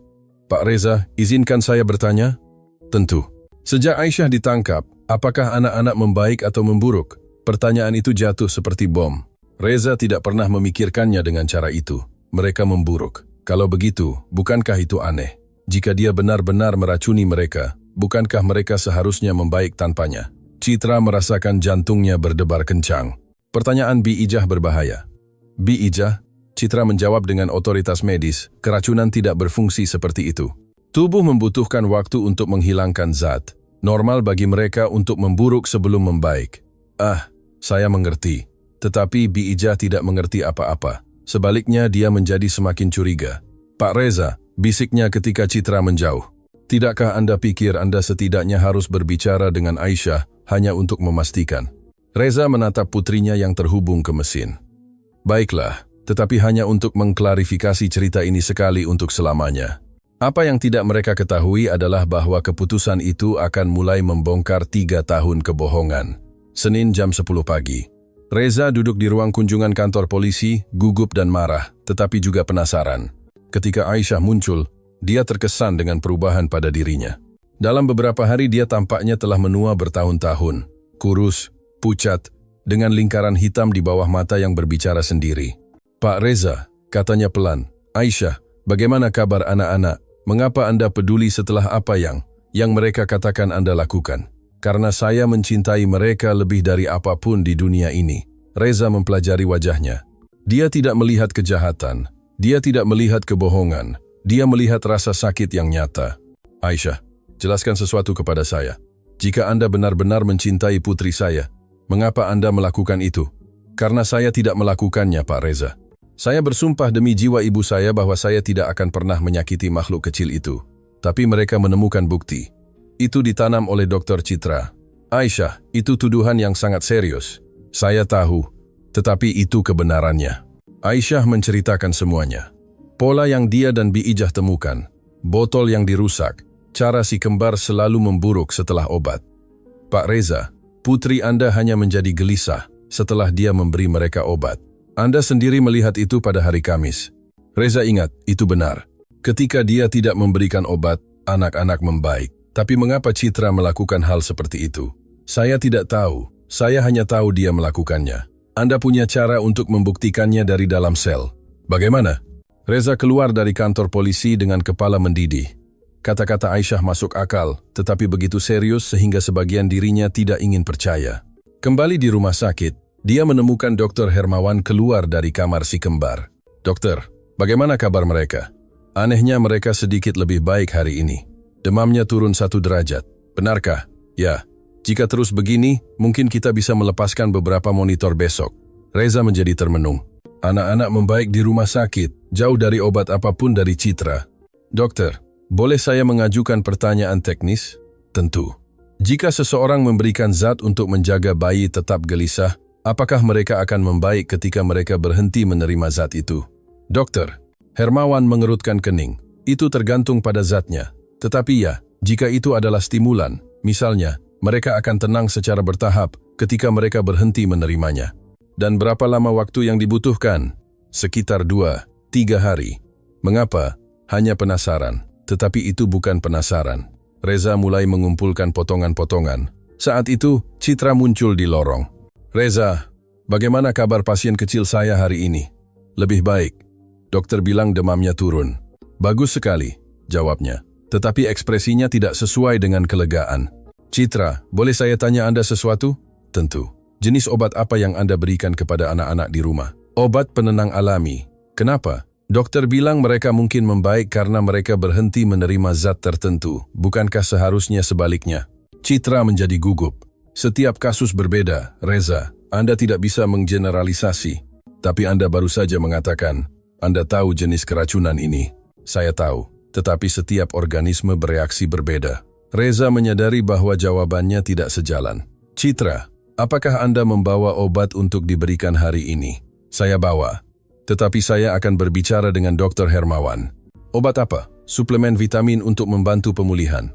Pak Reza, izinkan saya bertanya? Tentu. Sejak Aisyah ditangkap, apakah anak-anak membaik atau memburuk? Pertanyaan itu jatuh seperti bom. Reza tidak pernah memikirkannya dengan cara itu. Mereka memburuk. Kalau begitu, bukankah itu aneh? Jika dia benar-benar meracuni mereka, bukankah mereka seharusnya membaik tanpanya? Citra merasakan jantungnya berdebar kencang. Pertanyaan Bi Ijah berbahaya. Bi Ijah, Citra menjawab dengan otoritas medis, keracunan tidak berfungsi seperti itu. Tubuh membutuhkan waktu untuk menghilangkan zat. Normal bagi mereka untuk memburuk sebelum membaik. Saya mengerti. Tetapi Bi Ijah tidak mengerti apa-apa. Sebaliknya dia menjadi semakin curiga. Pak Reza, bisiknya ketika Citra menjauh. Tidakkah Anda pikir Anda setidaknya harus berbicara dengan Aisyah hanya untuk memastikan? Reza menatap putrinya yang terhubung ke mesin. Baiklah, tetapi hanya untuk mengklarifikasi cerita ini sekali untuk selamanya. Apa yang tidak mereka ketahui adalah bahwa keputusan itu akan mulai membongkar 3 tahun kebohongan. Senin jam 10 pagi. Reza duduk di ruang kunjungan kantor polisi, gugup dan marah, tetapi juga penasaran. Ketika Aisyah muncul, dia terkesan dengan perubahan pada dirinya. Dalam beberapa hari dia tampaknya telah menua bertahun-tahun. Kurus, pucat, dengan lingkaran hitam di bawah mata yang berbicara sendiri. Pak Reza, katanya pelan. Aisyah, bagaimana kabar anak-anak? Mengapa Anda peduli setelah apa yang mereka katakan Anda lakukan? Karena saya mencintai mereka lebih dari apapun di dunia ini. Reza mempelajari wajahnya. Dia tidak melihat kejahatan. Dia tidak melihat kebohongan. Dia melihat rasa sakit yang nyata. Aisyah, jelaskan sesuatu kepada saya. Jika Anda benar-benar mencintai putri saya, mengapa Anda melakukan itu? Karena saya tidak melakukannya, Pak Reza. Saya bersumpah demi jiwa ibu saya bahwa saya tidak akan pernah menyakiti makhluk kecil itu. Tapi mereka menemukan bukti. Itu ditanam oleh Dr. Citra. Aisyah, itu tuduhan yang sangat serius. Saya tahu, tetapi itu kebenarannya. Aisyah menceritakan semuanya. Pola yang dia dan Bi Ijah temukan, botol yang dirusak, cara si kembar selalu memburuk setelah obat. Pak Reza, putri Anda hanya menjadi gelisah setelah dia memberi mereka obat. Anda sendiri melihat itu pada hari Kamis. Reza ingat, itu benar. Ketika dia tidak memberikan obat, anak-anak membaik. Tapi mengapa Citra melakukan hal seperti itu? Saya tidak tahu. Saya hanya tahu dia melakukannya. Anda punya cara untuk membuktikannya dari dalam sel. Bagaimana? Reza keluar dari kantor polisi dengan kepala mendidih. Kata-kata Aisyah masuk akal, tetapi begitu serius sehingga sebagian dirinya tidak ingin percaya. Kembali di rumah sakit, dia menemukan Dr. Hermawan keluar dari kamar si kembar. Dokter, bagaimana kabar mereka? Anehnya mereka sedikit lebih baik hari ini. Demamnya turun 1 derajat. Benarkah? Ya. Jika terus begini, mungkin kita bisa melepaskan beberapa monitor besok. Reza menjadi termenung. Anak-anak membaik di rumah sakit, jauh dari obat apapun dari Citra. Dokter, boleh saya mengajukan pertanyaan teknis? Tentu. Jika seseorang memberikan zat untuk menjaga bayi tetap gelisah, apakah mereka akan membaik ketika mereka berhenti menerima zat itu? Dokter, Hermawan mengerutkan kening. Itu tergantung pada zatnya. Tetapi ya, jika itu adalah stimulan, misalnya, mereka akan tenang secara bertahap ketika mereka berhenti menerimanya. Dan berapa lama waktu yang dibutuhkan? Sekitar 2-3 hari. Mengapa? Hanya penasaran. Tetapi itu bukan penasaran. Reza mulai mengumpulkan potongan-potongan. Saat itu, Citra muncul di lorong. Reza, bagaimana kabar pasien kecil saya hari ini? Lebih baik. Dokter bilang demamnya turun. Bagus sekali, jawabnya. Tetapi ekspresinya tidak sesuai dengan kelegaan. Citra, boleh saya tanya Anda sesuatu? Tentu. Jenis obat apa yang Anda berikan kepada anak-anak di rumah? Obat penenang alami. Kenapa? Dokter bilang mereka mungkin membaik karena mereka berhenti menerima zat tertentu. Bukankah seharusnya sebaliknya? Citra menjadi gugup. Setiap kasus berbeda, Reza. Anda tidak bisa menggeneralisasi. Tapi Anda baru saja mengatakan, Anda tahu jenis keracunan ini. Saya tahu. Tetapi setiap organisme bereaksi berbeda. Reza menyadari bahwa jawabannya tidak sejalan. Citra, apakah Anda membawa obat untuk diberikan hari ini? Saya bawa. Tetapi saya akan berbicara dengan Dr. Hermawan. Obat apa? Suplemen vitamin untuk membantu pemulihan.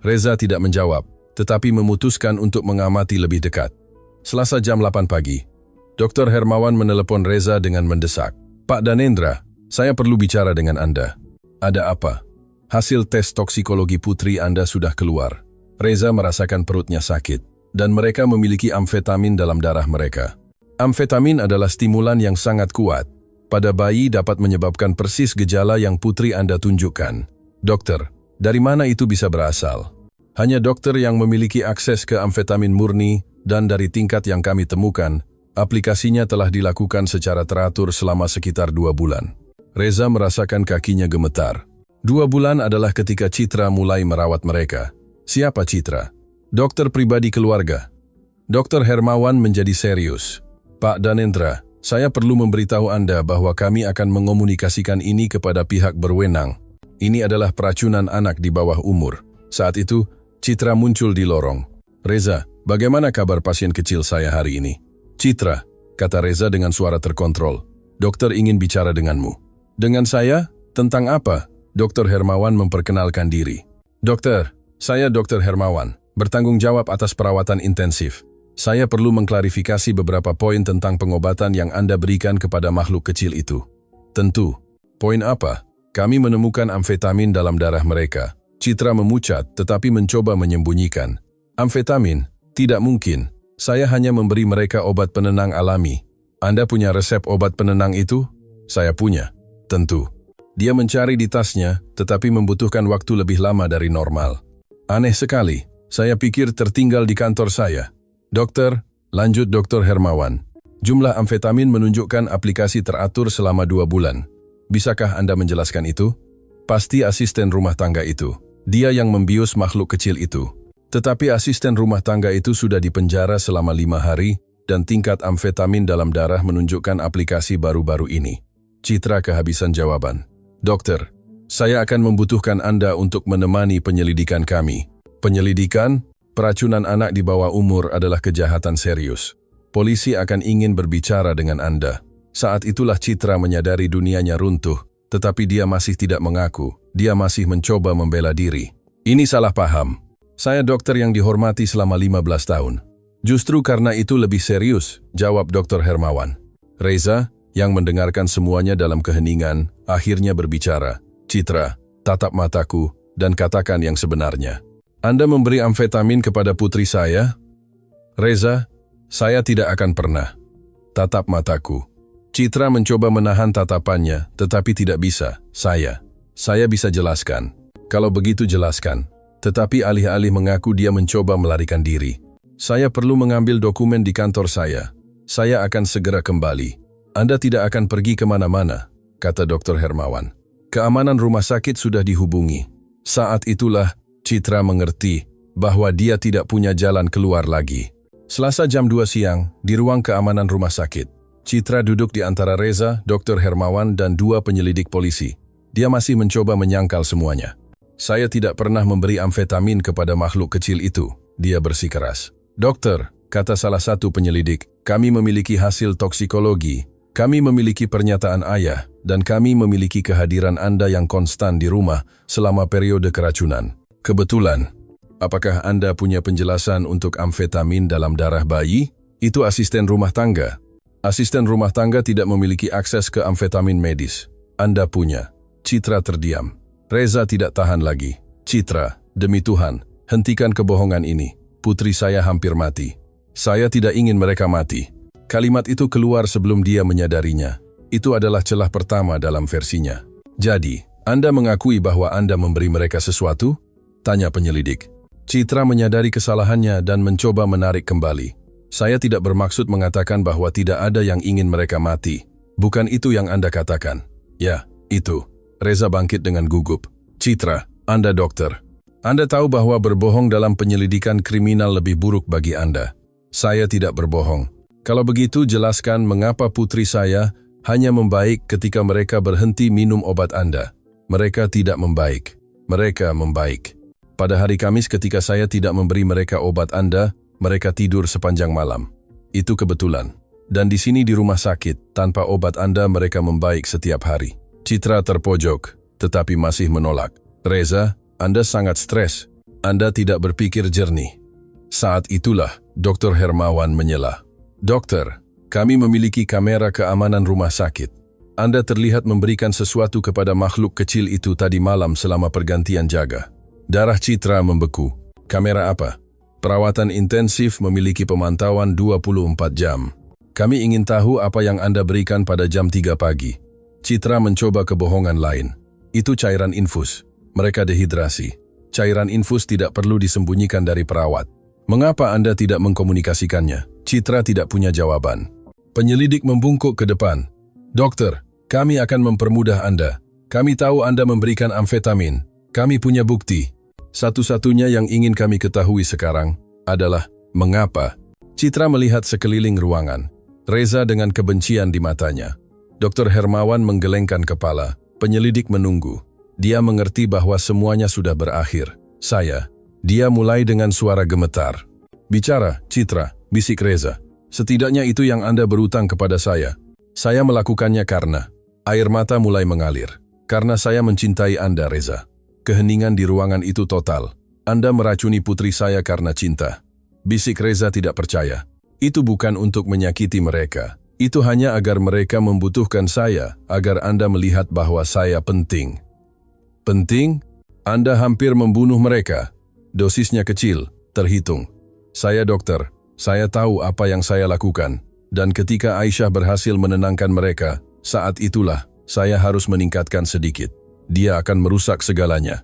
Reza tidak menjawab, tetapi memutuskan untuk mengamati lebih dekat. Selasa jam 8 pagi. Dr. Hermawan menelepon Reza dengan mendesak. Pak Danendra, saya perlu bicara dengan Anda. Ada apa? Hasil tes toksikologi putri Anda sudah keluar. Reza merasakan perutnya sakit, dan mereka memiliki amfetamin dalam darah mereka. Amfetamin adalah stimulan yang sangat kuat. Pada bayi dapat menyebabkan persis gejala yang putri Anda tunjukkan. Dokter, dari mana itu bisa berasal? Hanya dokter yang memiliki akses ke amfetamin murni, dan dari tingkat yang kami temukan, Aplikasinya telah dilakukan secara teratur selama sekitar 2 bulan. Reza merasakan kakinya gemetar. 2 bulan adalah ketika Citra mulai merawat mereka. Siapa Citra? Dokter pribadi keluarga. Dr. Hermawan menjadi serius. Pak Danendra, saya perlu memberitahu Anda bahwa kami akan mengomunikasikan ini kepada pihak berwenang. Ini adalah peracunan anak di bawah umur. Saat itu, Citra muncul di lorong. Reza, bagaimana kabar pasien kecil saya hari ini? Citra, kata Reza dengan suara terkontrol. Dokter ingin bicara denganmu. Dengan saya? Tentang apa? Dr. Hermawan memperkenalkan diri. Dokter, saya Dr. Hermawan, bertanggung jawab atas perawatan intensif. Saya perlu mengklarifikasi beberapa poin tentang pengobatan yang Anda berikan kepada makhluk kecil itu. Tentu. Poin apa? Kami menemukan amfetamin dalam darah mereka. Citra memucat tetapi mencoba menyembunyikan. Amfetamin? Tidak mungkin. Saya hanya memberi mereka obat penenang alami. Anda punya resep obat penenang itu? Saya punya. Tentu. Dia mencari di tasnya, tetapi membutuhkan waktu lebih lama dari normal. Aneh sekali. Saya pikir tertinggal di kantor saya. Dokter, lanjut Dr. Hermawan. Jumlah amfetamin menunjukkan aplikasi teratur selama 2 bulan. Bisakah Anda menjelaskan itu? Pasti asisten rumah tangga itu. Dia yang membius makhluk kecil itu. Tetapi asisten rumah tangga itu sudah dipenjara selama 5 hari dan tingkat amfetamin dalam darah menunjukkan aplikasi baru-baru ini. Citra kehabisan jawaban. Dokter, saya akan membutuhkan Anda untuk menemani penyelidikan kami. Penyelidikan? Peracunan anak di bawah umur adalah kejahatan serius. Polisi akan ingin berbicara dengan Anda. Saat itulah Citra menyadari dunianya runtuh, tetapi dia masih tidak mengaku. Dia masih mencoba membela diri. Ini salah paham. Saya dokter yang dihormati selama 15 tahun. Justru karena itu lebih serius, jawab Dr. Hermawan. Reza, yang mendengarkan semuanya dalam keheningan, akhirnya berbicara. Citra, tatap mataku, dan katakan yang sebenarnya. Anda memberi amfetamin kepada putri saya? Reza, saya tidak akan pernah. Tatap mataku. Citra mencoba menahan tatapannya, tetapi tidak bisa. Saya bisa jelaskan. Kalau begitu jelaskan. Tetapi alih-alih mengaku dia mencoba melarikan diri. Saya perlu mengambil dokumen di kantor saya. Saya akan segera kembali. Anda tidak akan pergi kemana-mana, kata Dr. Hermawan. Keamanan rumah sakit sudah dihubungi. Saat itulah, Citra mengerti bahwa dia tidak punya jalan keluar lagi. Selasa jam 2 siang, di ruang keamanan rumah sakit. Citra duduk di antara Reza, Dr. Hermawan, dan 2 penyelidik polisi. Dia masih mencoba menyangkal semuanya. Saya tidak pernah memberi amfetamin kepada makhluk kecil itu, dia bersikeras. Dokter, kata salah satu penyelidik, kami memiliki hasil toksikologi. Kami memiliki pernyataan ayah, dan kami memiliki kehadiran Anda yang konstan di rumah selama periode keracunan. Kebetulan, apakah Anda punya penjelasan untuk amfetamin dalam darah bayi? Itu asisten rumah tangga. Asisten rumah tangga tidak memiliki akses ke amfetamin medis. Anda punya. Citra terdiam. Reza tidak tahan lagi. Citra, demi Tuhan, hentikan kebohongan ini. Putri saya hampir mati. Saya tidak ingin mereka mati. Kalimat itu keluar sebelum dia menyadarinya. Itu adalah celah pertama dalam versinya. Jadi, Anda mengakui bahwa Anda memberi mereka sesuatu? Tanya penyelidik. Citra menyadari kesalahannya dan mencoba menarik kembali. Saya tidak bermaksud mengatakan bahwa tidak ada yang ingin mereka mati. Bukan itu yang Anda katakan. Ya, itu. Reza bangkit dengan gugup. Citra, Anda dokter. Anda tahu bahwa berbohong dalam penyelidikan kriminal lebih buruk bagi Anda. Saya tidak berbohong. Kalau begitu, jelaskan mengapa putri saya hanya membaik ketika mereka berhenti minum obat Anda. Mereka tidak membaik. Mereka membaik. Pada hari Kamis ketika saya tidak memberi mereka obat Anda, mereka tidur sepanjang malam. Itu kebetulan. Dan di sini di rumah sakit, tanpa obat Anda mereka membaik setiap hari. Citra terpojok, tetapi masih menolak. Reza, Anda sangat stres. Anda tidak berpikir jernih. Saat itulah, Dr. Hermawan menyela. Dokter, kami memiliki kamera keamanan rumah sakit. Anda terlihat memberikan sesuatu kepada makhluk kecil itu tadi malam selama pergantian jaga. Darah Citra membeku. Kamera apa? Perawatan intensif memiliki pemantauan 24 jam. Kami ingin tahu apa yang Anda berikan pada jam 3 pagi. Citra mencoba kebohongan lain. Itu cairan infus. Mereka dehidrasi. Cairan infus tidak perlu disembunyikan dari perawat. Mengapa Anda tidak mengkomunikasikannya? Citra tidak punya jawaban. Penyelidik membungkuk ke depan. Dokter, kami akan mempermudah Anda. Kami tahu Anda memberikan amfetamin. Kami punya bukti. Satu-satunya yang ingin kami ketahui sekarang adalah mengapa. Citra melihat sekeliling ruangan. Reza dengan kebencian di matanya. Dr. Hermawan menggelengkan kepala. Penyelidik menunggu. Dia mengerti bahwa semuanya sudah berakhir. Dia mulai dengan suara gemetar. Bicara, Citra, bisik Reza. Setidaknya itu yang Anda berutang kepada saya. Saya melakukannya karena air mata mulai mengalir. Karena saya mencintai Anda, Reza. Keheningan di ruangan itu total. Anda meracuni putri saya karena cinta. Bisik Reza tidak percaya. Itu bukan untuk menyakiti mereka. Itu hanya agar mereka membutuhkan saya, agar Anda melihat bahwa saya penting. Penting? Anda hampir membunuh mereka. Dosisnya kecil, terhitung. Saya dokter, saya tahu apa yang saya lakukan. Dan ketika Aisyah berhasil menenangkan mereka, saat itulah saya harus meningkatkan sedikit. Dia akan merusak segalanya.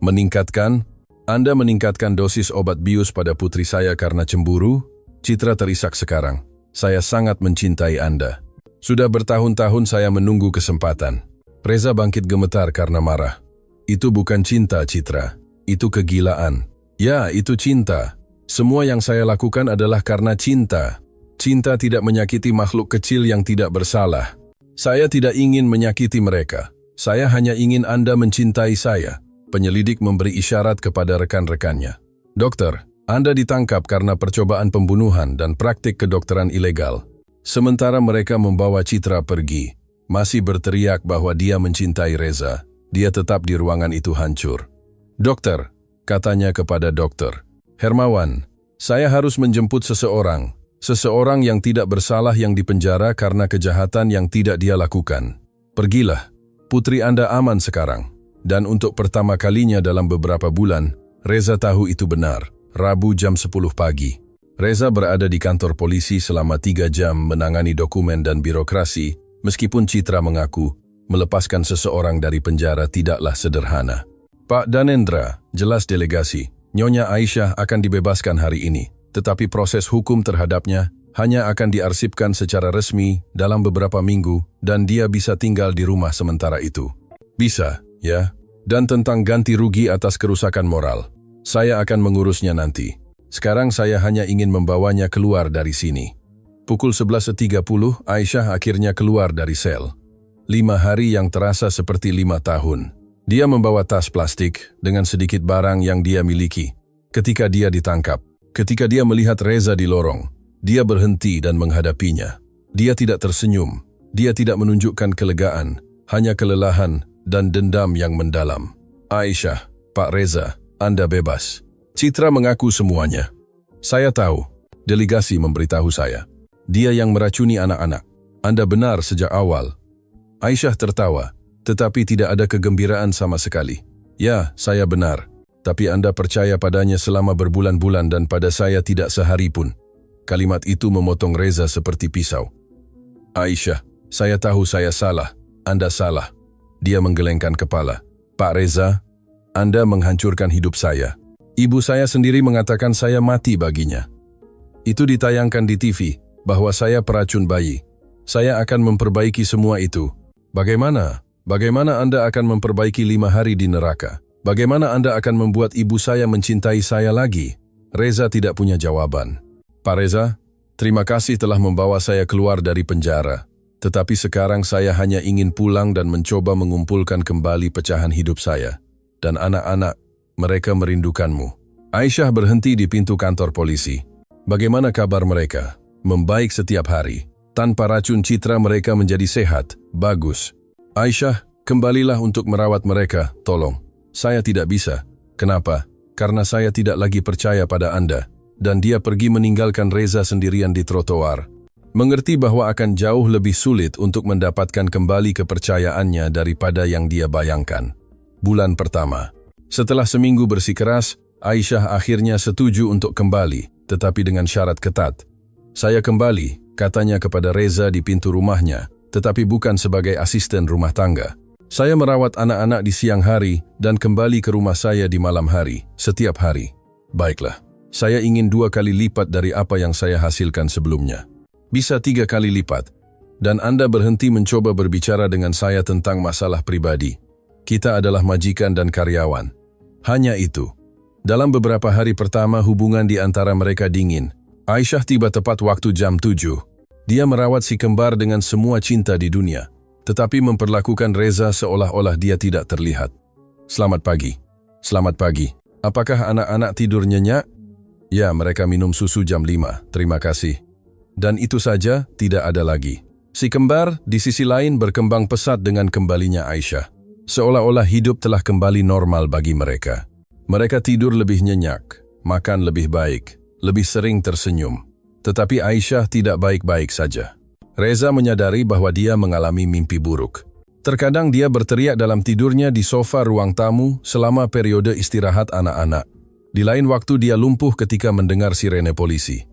Meningkatkan? Anda meningkatkan dosis obat bius pada putri saya karena cemburu? Citra terisak sekarang. Saya sangat mencintai Anda. Sudah bertahun-tahun saya menunggu kesempatan. Reza bangkit gemetar karena marah. Itu bukan cinta, Citra. Itu kegilaan. Ya, itu cinta. Semua yang saya lakukan adalah karena cinta. Cinta tidak menyakiti makhluk kecil yang tidak bersalah. Saya tidak ingin menyakiti mereka. Saya hanya ingin Anda mencintai saya. Penyelidik memberi isyarat kepada rekan-rekannya. Dokter, Anda ditangkap karena percobaan pembunuhan dan praktik kedokteran ilegal. Sementara mereka membawa Citra pergi, masih berteriak bahwa dia mencintai Reza. Dia tetap di ruangan itu hancur. Dokter, katanya kepada dokter. Hermawan, saya harus menjemput seseorang. Seseorang yang tidak bersalah yang dipenjara karena kejahatan yang tidak dia lakukan. Pergilah, putri Anda aman sekarang. Dan untuk pertama kalinya dalam beberapa bulan, Reza tahu itu benar. Rabu jam 10 pagi. Reza berada di kantor polisi selama 3 jam menangani dokumen dan birokrasi, meskipun Citra mengaku, melepaskan seseorang dari penjara tidaklah sederhana. Pak Danendra, jelas delegasi, Nyonya Aisyah akan dibebaskan hari ini, tetapi proses hukum terhadapnya hanya akan diarsipkan secara resmi dalam beberapa minggu dan dia bisa tinggal di rumah sementara itu. Bisa. Ya, dan tentang ganti rugi atas kerusakan moral. Saya akan mengurusnya nanti. Sekarang saya hanya ingin membawanya keluar dari sini. Pukul 11.30, Aisyah akhirnya keluar dari sel. 5 hari yang terasa seperti 5 tahun. Dia membawa tas plastik dengan sedikit barang yang dia miliki. Ketika dia ditangkap, ketika dia melihat Reza di lorong, dia berhenti dan menghadapinya. Dia tidak tersenyum. Dia tidak menunjukkan kelegaan, hanya kelelahan dan dendam yang mendalam. Aisyah, Pak Reza, Anda bebas. Citra mengaku semuanya. Saya tahu, delegasi memberitahu saya. Dia yang meracuni anak-anak. Anda benar sejak awal. Aisyah tertawa, tetapi tidak ada kegembiraan sama sekali. Ya, saya benar. Tapi Anda percaya padanya selama berbulan-bulan dan pada saya tidak sehari pun. Kalimat itu memotong Reza seperti pisau. Aisyah, saya tahu saya salah. Anda salah. Dia menggelengkan kepala. Pak Reza, Anda menghancurkan hidup saya. Ibu saya sendiri mengatakan saya mati baginya. Itu ditayangkan di TV, bahwa saya peracun bayi. Saya akan memperbaiki semua itu. Bagaimana? Bagaimana Anda akan memperbaiki 5 hari di neraka? Bagaimana Anda akan membuat ibu saya mencintai saya lagi? Reza tidak punya jawaban. Pak Reza, terima kasih telah membawa saya keluar dari penjara. Tetapi sekarang saya hanya ingin pulang dan mencoba mengumpulkan kembali pecahan hidup saya. Dan anak-anak, mereka merindukanmu. Aisyah berhenti di pintu kantor polisi. Bagaimana kabar mereka? Membaik setiap hari. Tanpa racun Citra mereka menjadi sehat, bagus. Aisyah, kembalilah untuk merawat mereka, tolong. Saya tidak bisa. Kenapa? Karena saya tidak lagi percaya pada Anda. Dan dia pergi meninggalkan Reza sendirian di trotoar. Mengerti bahwa akan jauh lebih sulit untuk mendapatkan kembali kepercayaannya daripada yang dia bayangkan. Bulan pertama. Setelah seminggu bersikeras, Aisyah akhirnya setuju untuk kembali, tetapi dengan syarat ketat. Saya kembali, katanya kepada Reza di pintu rumahnya, tetapi bukan sebagai asisten rumah tangga. Saya merawat anak-anak di siang hari dan kembali ke rumah saya di malam hari, setiap hari. Baiklah, saya ingin 2 kali lipat dari apa yang saya hasilkan sebelumnya. bisa 3 kali lipat. Dan Anda berhenti mencoba berbicara dengan saya tentang masalah pribadi. Kita adalah majikan dan karyawan. Hanya itu. Dalam beberapa hari pertama hubungan di antara mereka dingin. Aisyah tiba tepat waktu jam 7. Dia merawat si kembar dengan semua cinta di dunia, tetapi memperlakukan Reza seolah-olah dia tidak terlihat. Selamat pagi. Selamat pagi. Apakah anak-anak tidur nyenyak? Ya, mereka minum susu jam 5. Terima kasih. Dan itu saja, tidak ada lagi. Si kembar di sisi lain berkembang pesat dengan kembalinya Aisyah. Seolah-olah hidup telah kembali normal bagi mereka. Mereka tidur lebih nyenyak, makan lebih baik, lebih sering tersenyum. Tetapi Aisyah tidak baik-baik saja. Reza menyadari bahwa dia mengalami mimpi buruk. Terkadang dia berteriak dalam tidurnya di sofa ruang tamu selama periode istirahat anak-anak. Di lain waktu dia lumpuh ketika mendengar sirene polisi.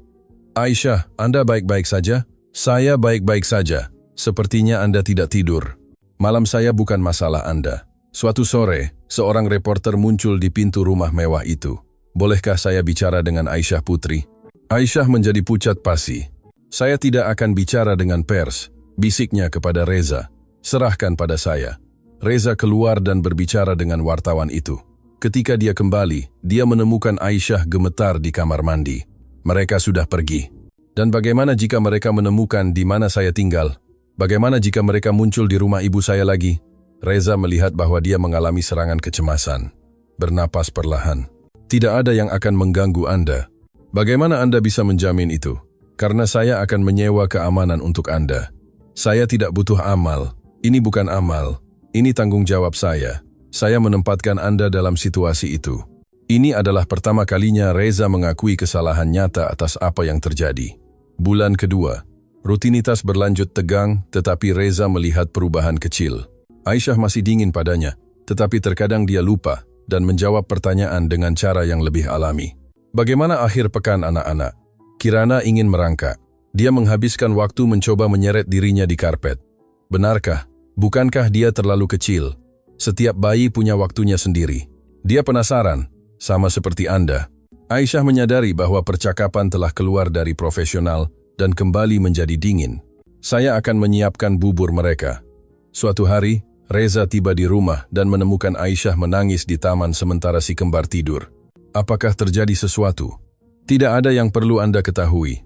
Aisyah, Anda baik-baik saja? Saya baik-baik saja. Sepertinya Anda tidak tidur. Malam saya bukan masalah Anda. Suatu sore, seorang reporter muncul di pintu rumah mewah itu. Bolehkah saya bicara dengan Aisyah Putri? Aisyah menjadi pucat pasi. Saya tidak akan bicara dengan pers, bisiknya kepada Reza. Serahkan pada saya. Reza keluar dan berbicara dengan wartawan itu. Ketika dia kembali, dia menemukan Aisyah gemetar di kamar mandi. Mereka sudah pergi. Dan bagaimana jika mereka menemukan di mana saya tinggal? Bagaimana jika mereka muncul di rumah ibu saya lagi? Reza melihat bahwa dia mengalami serangan kecemasan. Bernapas perlahan. Tidak ada yang akan mengganggu Anda. Bagaimana Anda bisa menjamin itu? Karena saya akan menyewa keamanan untuk Anda. Saya tidak butuh amal. Ini bukan amal. Ini tanggung jawab saya. Saya menempatkan Anda dalam situasi itu. Ini adalah pertama kalinya Reza mengakui kesalahan nyata atas apa yang terjadi. Bulan kedua, rutinitas berlanjut tegang, tetapi Reza melihat perubahan kecil. Aisyah masih dingin padanya, tetapi terkadang dia lupa dan menjawab pertanyaan dengan cara yang lebih alami. Bagaimana akhir pekan anak-anak? Kirana ingin merangkak. Dia menghabiskan waktu mencoba menyeret dirinya di karpet. Benarkah? Bukankah dia terlalu kecil? Setiap bayi punya waktunya sendiri. Dia penasaran, sama seperti Anda. Aisyah menyadari bahwa percakapan telah keluar dari profesional dan kembali menjadi dingin. Saya akan menyiapkan bubur mereka. Suatu hari, Reza tiba di rumah dan menemukan Aisyah menangis di taman sementara si kembar tidur. Apakah terjadi sesuatu? Tidak ada yang perlu Anda ketahui.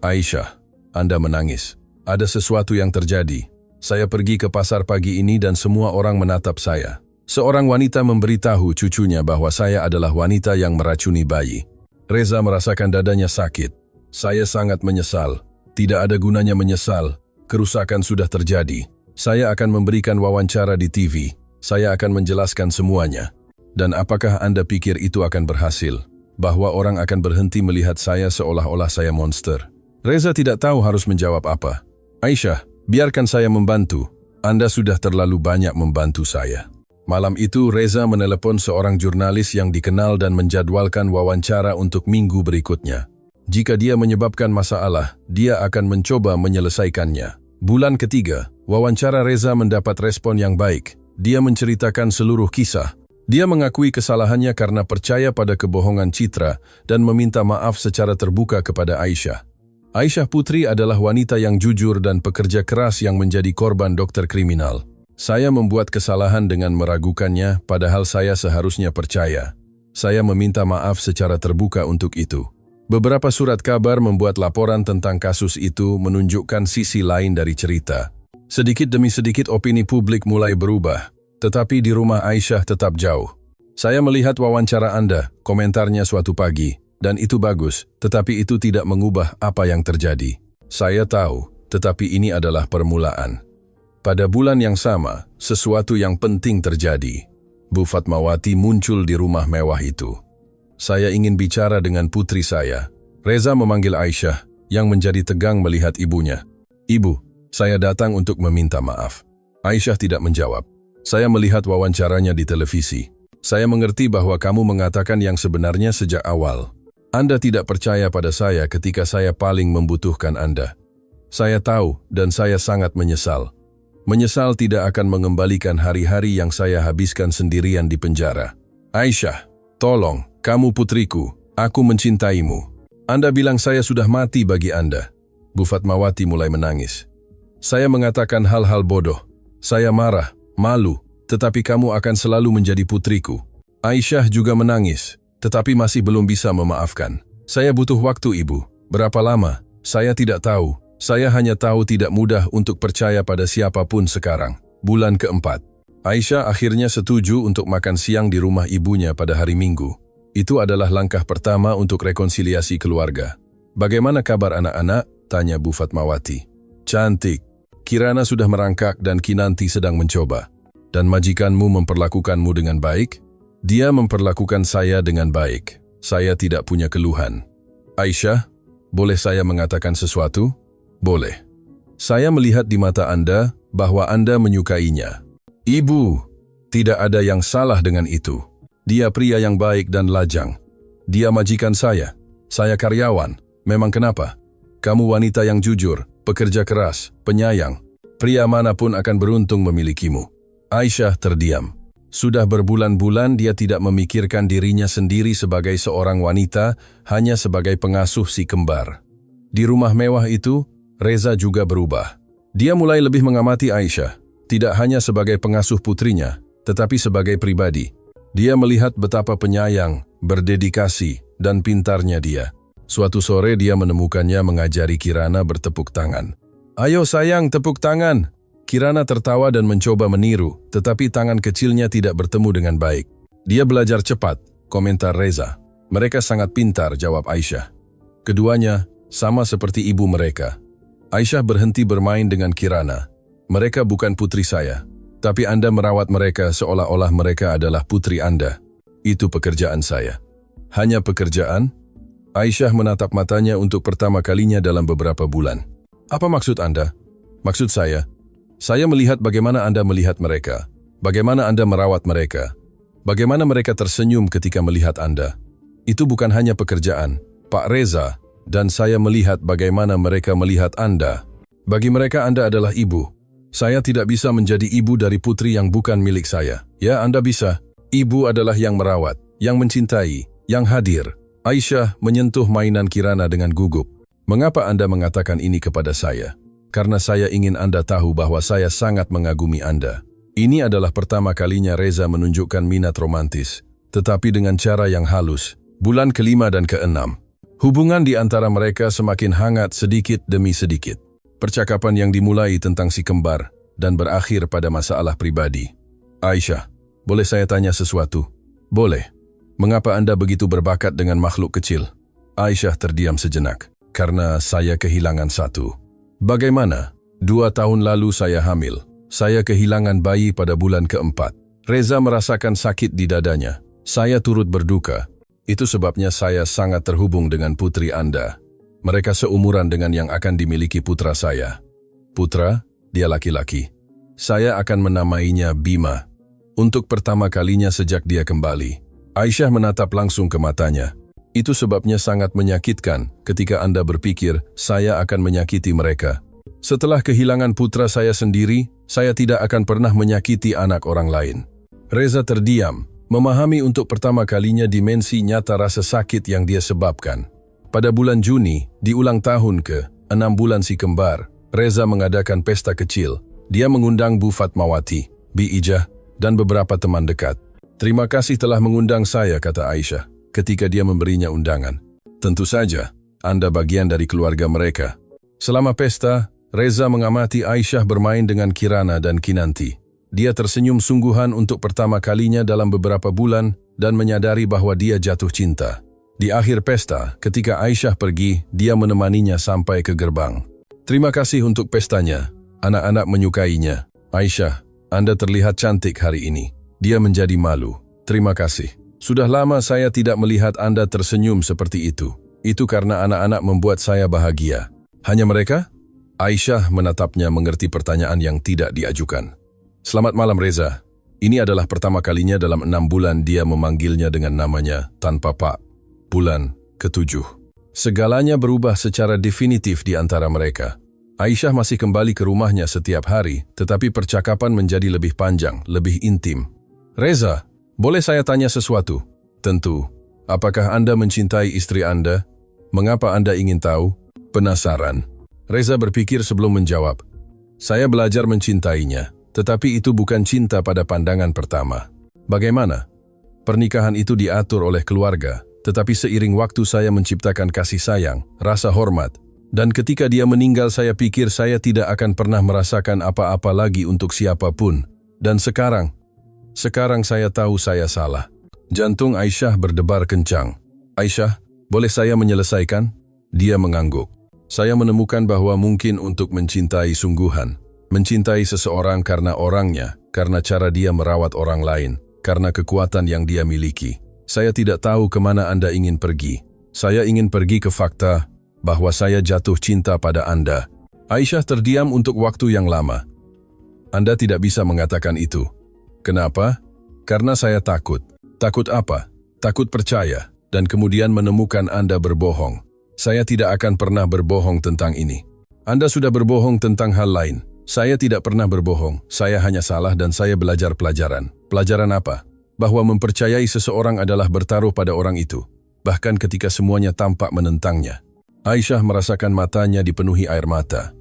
Aisyah, Anda menangis. Ada sesuatu yang terjadi. Saya pergi ke pasar pagi ini dan semua orang menatap saya. Seorang wanita memberitahu cucunya bahwa saya adalah wanita yang meracuni bayi. Reza merasakan dadanya sakit. Saya sangat menyesal. Tidak ada gunanya menyesal. Kerusakan sudah terjadi. Saya akan memberikan wawancara di TV. Saya akan menjelaskan semuanya. Dan apakah Anda pikir itu akan berhasil? Bahwa orang akan berhenti melihat saya seolah-olah saya monster? Reza tidak tahu harus menjawab apa. Aisyah, biarkan saya membantu. Anda sudah terlalu banyak membantu saya. Malam itu, Reza menelepon seorang jurnalis yang dikenal dan menjadwalkan wawancara untuk minggu berikutnya. Jika dia menyebabkan masalah, dia akan mencoba menyelesaikannya. Bulan ketiga, wawancara Reza mendapat respon yang baik. Dia menceritakan seluruh kisah. Dia mengakui kesalahannya karena percaya pada kebohongan citra dan meminta maaf secara terbuka kepada Aisyah. Aisyah Putri adalah wanita yang jujur dan pekerja keras yang menjadi korban dokter kriminal. Saya membuat kesalahan dengan meragukannya, padahal saya seharusnya percaya. Saya meminta maaf secara terbuka untuk itu. Beberapa surat kabar membuat laporan tentang kasus itu menunjukkan sisi lain dari cerita. Sedikit demi sedikit opini publik mulai berubah, tetapi di rumah Aisyah tetap jauh. Saya melihat wawancara Anda, komentarnya suatu pagi, dan itu bagus, tetapi itu tidak mengubah apa yang terjadi. Saya tahu, tetapi ini adalah permulaan. Pada bulan yang sama, sesuatu yang penting terjadi. Bu Fatmawati muncul di rumah mewah itu. Saya ingin bicara dengan putri saya. Reza memanggil Aisyah, yang menjadi tegang melihat ibunya. Ibu, saya datang untuk meminta maaf. Aisyah tidak menjawab. Saya melihat wawancaranya di televisi. Saya mengerti bahwa kamu mengatakan yang sebenarnya sejak awal. Anda tidak percaya pada saya ketika saya paling membutuhkan Anda. Saya tahu dan saya sangat menyesal. Menyesal tidak akan mengembalikan hari-hari yang saya habiskan sendirian di penjara. Aisyah, tolong, kamu putriku, aku mencintaimu. Anda bilang saya sudah mati bagi Anda. Bu Fatmawati mulai menangis. Saya mengatakan hal-hal bodoh. Saya marah, malu, tetapi kamu akan selalu menjadi putriku. Aisyah juga menangis, tetapi masih belum bisa memaafkan. Saya butuh waktu, Ibu. Berapa lama? Saya tidak tahu. Saya hanya tahu tidak mudah untuk percaya pada siapapun sekarang. Bulan keempat. Aisyah akhirnya setuju untuk makan siang di rumah ibunya pada hari Minggu. Itu adalah langkah pertama untuk rekonsiliasi keluarga. Bagaimana kabar anak-anak? Tanya Bu Fatmawati. Cantik. Kirana sudah merangkak dan Kinanti sedang mencoba. Dan majikanmu memperlakukanmu dengan baik? Dia memperlakukan saya dengan baik. Saya tidak punya keluhan. Aisyah, boleh saya mengatakan sesuatu? Boleh. Saya melihat di mata Anda bahwa Anda menyukainya. Ibu, tidak ada yang salah dengan itu. Dia pria yang baik dan lajang. Dia majikan saya. Saya karyawan. Memang kenapa? Kamu wanita yang jujur, pekerja keras, penyayang. Pria manapun akan beruntung memilikimu. Aisyah terdiam. Sudah berbulan-bulan dia tidak memikirkan dirinya sendiri sebagai seorang wanita, hanya sebagai pengasuh si kembar. Di rumah mewah itu, Reza juga berubah. Dia mulai lebih mengamati Aisyah, tidak hanya sebagai pengasuh putrinya, tetapi sebagai pribadi. Dia melihat betapa penyayang, berdedikasi, dan pintarnya dia. Suatu sore dia menemukannya mengajari Kirana bertepuk tangan. Ayo sayang, tepuk tangan. Kirana tertawa dan mencoba meniru, tetapi tangan kecilnya tidak bertemu dengan baik. Dia belajar cepat, komentar Reza. Mereka sangat pintar, jawab Aisyah. Keduanya sama seperti ibu mereka. Aisyah berhenti bermain dengan Kirana. Mereka bukan putri saya, tapi Anda merawat mereka seolah-olah mereka adalah putri Anda. Itu pekerjaan saya. Hanya pekerjaan? Aisyah menatap matanya untuk pertama kalinya dalam beberapa bulan. Apa maksud Anda? Maksud saya melihat bagaimana Anda melihat mereka, bagaimana Anda merawat mereka, bagaimana mereka tersenyum ketika melihat Anda. Itu bukan hanya pekerjaan, Pak Reza, dan saya melihat bagaimana mereka melihat Anda. Bagi mereka Anda adalah ibu. Saya tidak bisa menjadi ibu dari putri yang bukan milik saya. Ya, Anda bisa. Ibu adalah yang merawat, yang mencintai, yang hadir. Aisyah menyentuh mainan Kirana dengan gugup. Mengapa Anda mengatakan ini kepada saya? Karena saya ingin Anda tahu bahwa saya sangat mengagumi Anda. Ini adalah pertama kalinya Reza menunjukkan minat romantis, tetapi dengan cara yang halus. Bulan kelima dan keenam. Hubungan di antara mereka semakin hangat sedikit demi sedikit. Percakapan yang dimulai tentang si kembar dan berakhir pada masalah pribadi. Aisyah, boleh saya tanya sesuatu? Boleh. Mengapa Anda begitu berbakat dengan makhluk kecil? Aisyah terdiam sejenak. Karena saya kehilangan satu. Bagaimana? 2 tahun lalu saya hamil. Saya kehilangan bayi pada bulan keempat. Reza merasakan sakit di dadanya. Saya turut berduka. Itu sebabnya saya sangat terhubung dengan putri Anda. Mereka seumuran dengan yang akan dimiliki putra saya. Putra, dia laki-laki. Saya akan menamainya Bima. Untuk pertama kalinya sejak dia kembali. Aisyah menatap langsung ke matanya. Itu sebabnya sangat menyakitkan ketika Anda berpikir saya akan menyakiti mereka. Setelah kehilangan putra saya sendiri, saya tidak akan pernah menyakiti anak orang lain. Reza terdiam, memahami untuk pertama kalinya dimensi nyata rasa sakit yang dia sebabkan. Pada bulan Juni, di ulang tahun ke-6 bulan si kembar, Reza mengadakan pesta kecil. Dia mengundang Bu Fatmawati, Bi Ijah, dan beberapa teman dekat. Terima kasih telah mengundang saya, kata Aisyah, ketika dia memberinya undangan. Tentu saja, Anda bagian dari keluarga mereka. Selama pesta, Reza mengamati Aisyah bermain dengan Kirana dan Kinanti. Dia tersenyum sungguhan untuk pertama kalinya dalam beberapa bulan dan menyadari bahwa dia jatuh cinta. Di akhir pesta, ketika Aisyah pergi, dia menemaninya sampai ke gerbang. Terima kasih untuk pestanya. Anak-anak menyukainya. Aisyah, Anda terlihat cantik hari ini. Dia menjadi malu. Terima kasih. Sudah lama saya tidak melihat Anda tersenyum seperti itu. Itu karena anak-anak membuat saya bahagia. Hanya mereka? Aisyah menatapnya mengerti pertanyaan yang tidak diajukan. Selamat malam Reza. Ini adalah pertama kalinya dalam 6 bulan dia memanggilnya dengan namanya tanpa Pak. Bulan ke-7. Segalanya berubah secara definitif di antara mereka. Aisyah masih kembali ke rumahnya setiap hari, tetapi percakapan menjadi lebih panjang, lebih intim. Reza, boleh saya tanya sesuatu? Tentu. Apakah Anda mencintai istri Anda? Mengapa Anda ingin tahu? Penasaran. Reza berpikir sebelum menjawab. Saya belajar mencintainya, tetapi itu bukan cinta pada pandangan pertama. Bagaimana? Pernikahan itu diatur oleh keluarga, tetapi seiring waktu saya menciptakan kasih sayang, rasa hormat, dan ketika dia meninggal saya pikir saya tidak akan pernah merasakan apa-apa lagi untuk siapapun. Dan sekarang saya tahu saya salah. Jantung Aisyah berdebar kencang. Aisyah, boleh saya menyelesaikan? Dia mengangguk. Saya menemukan bahwa mungkin untuk mencintai sungguhan, mencintai seseorang karena orangnya, karena cara dia merawat orang lain, karena kekuatan yang dia miliki. Saya tidak tahu kemana Anda ingin pergi. Saya ingin pergi ke fakta bahwa saya jatuh cinta pada Anda. Aisyah terdiam untuk waktu yang lama. Anda tidak bisa mengatakan itu. Kenapa? Karena saya takut. Takut apa? Takut percaya, dan kemudian menemukan Anda berbohong. Saya tidak akan pernah berbohong tentang ini. Anda sudah berbohong tentang hal lain. Saya tidak pernah berbohong, saya hanya salah dan saya belajar pelajaran. Pelajaran apa? Bahwa mempercayai seseorang adalah bertaruh pada orang itu, bahkan ketika semuanya tampak menentangnya. Aisyah merasakan matanya dipenuhi air mata.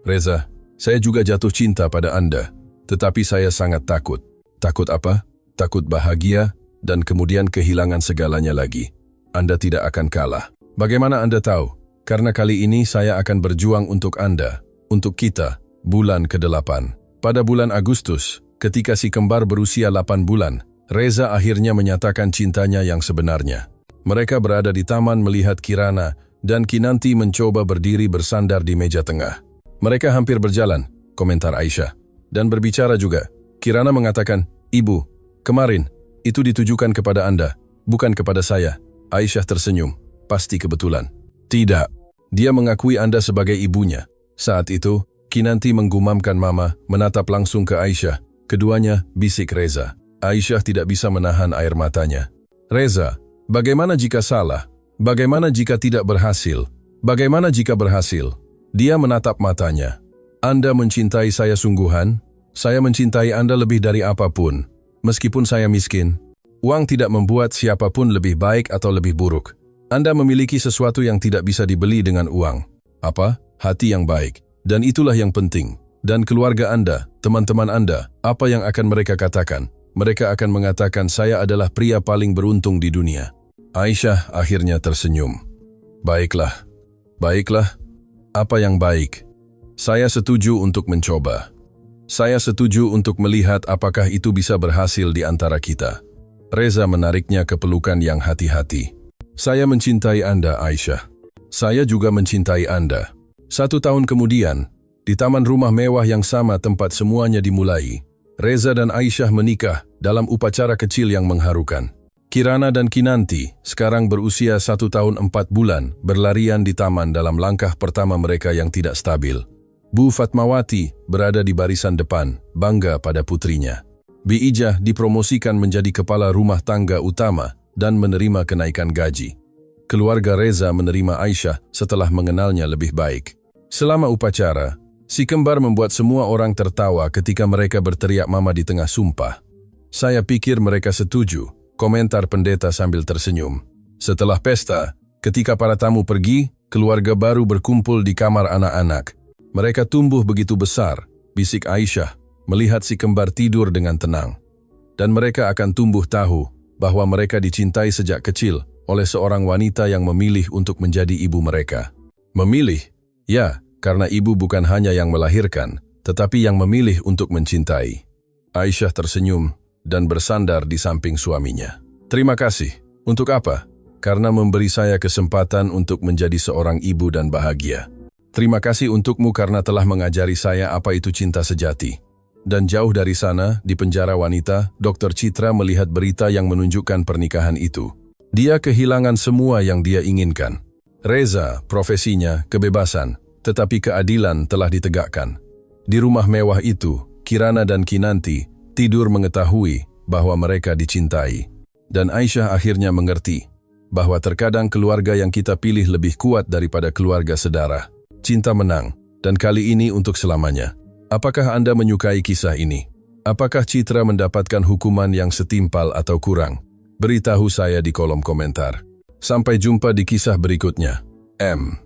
Reza, saya juga jatuh cinta pada Anda, tetapi saya sangat takut. Takut apa? Takut bahagia, dan kemudian kehilangan segalanya lagi. Anda tidak akan kalah. Bagaimana Anda tahu? Karena kali ini saya akan berjuang untuk Anda, untuk kita, bulan ke-8. Pada bulan Agustus, ketika si kembar berusia 8 bulan, Reza akhirnya menyatakan cintanya yang sebenarnya. Mereka berada di taman melihat Kirana, dan Kinanti mencoba berdiri bersandar di meja tengah. Mereka hampir berjalan, komentar Aisyah, dan berbicara juga. Kirana mengatakan, Ibu, kemarin, itu ditujukan kepada Anda, bukan kepada saya. Aisyah tersenyum. Pasti kebetulan. Tidak. Dia mengakui Anda sebagai ibunya. Saat itu, Kinanti menggumamkan Mama, menatap langsung ke Aisyah. Keduanya bisik Reza. Aisyah tidak bisa menahan air matanya. Reza, bagaimana jika salah? Bagaimana jika tidak berhasil? Bagaimana jika berhasil? Dia menatap matanya. Anda mencintai saya sungguhan? Saya mencintai Anda lebih dari apapun. Meskipun saya miskin, uang tidak membuat siapapun lebih baik atau lebih buruk. Anda memiliki sesuatu yang tidak bisa dibeli dengan uang. Apa? Hati yang baik. Dan itulah yang penting. Dan keluarga Anda, teman-teman Anda, apa yang akan mereka katakan? Mereka akan mengatakan saya adalah pria paling beruntung di dunia. Aisyah akhirnya tersenyum. Baiklah. Baiklah. Apa yang baik? Saya setuju untuk mencoba. Saya setuju untuk melihat apakah itu bisa berhasil di antara kita. Reza menariknya ke pelukan yang hati-hati. Saya mencintai Anda, Aisyah. Saya juga mencintai Anda. 1 tahun kemudian, di taman rumah mewah yang sama tempat semuanya dimulai, Reza dan Aisyah menikah dalam upacara kecil yang mengharukan. Kirana dan Kinanti, sekarang berusia 1 tahun 4 bulan, berlarian di taman dalam langkah pertama mereka yang tidak stabil. Bu Fatmawati berada di barisan depan, bangga pada putrinya. Bi Ijah dipromosikan menjadi kepala rumah tangga utama dan menerima kenaikan gaji. Keluarga Reza menerima Aisyah setelah mengenalnya lebih baik. Selama upacara, si kembar membuat semua orang tertawa ketika mereka berteriak Mama di tengah sumpah. Saya pikir mereka setuju, komentar pendeta sambil tersenyum. Setelah pesta, ketika para tamu pergi, keluarga baru berkumpul di kamar anak-anak. Mereka tumbuh begitu besar, bisik Aisyah, melihat si kembar tidur dengan tenang. Dan mereka akan tumbuh tahu bahwa mereka dicintai sejak kecil oleh seorang wanita yang memilih untuk menjadi ibu mereka. Memilih? Ya, karena ibu bukan hanya yang melahirkan, tetapi yang memilih untuk mencintai. Aisyah tersenyum dan bersandar di samping suaminya. Terima kasih. Untuk apa? Karena memberi saya kesempatan untuk menjadi seorang ibu dan bahagia. Terima kasih untukmu karena telah mengajari saya apa itu cinta sejati. Dan jauh dari sana, di penjara wanita, Dr. Citra melihat berita yang menunjukkan pernikahan itu. Dia kehilangan semua yang dia inginkan. Reza, profesinya, kebebasan, tetapi keadilan telah ditegakkan. Di rumah mewah itu, Kirana dan Kinanti tidur mengetahui bahwa mereka dicintai. Dan Aisyah akhirnya mengerti bahwa terkadang keluarga yang kita pilih lebih kuat daripada keluarga sedarah. Cinta menang, dan kali ini untuk selamanya. Apakah Anda menyukai kisah ini? Apakah Citra mendapatkan hukuman yang setimpal atau kurang? Beritahu saya di kolom komentar. Sampai jumpa di kisah berikutnya. M.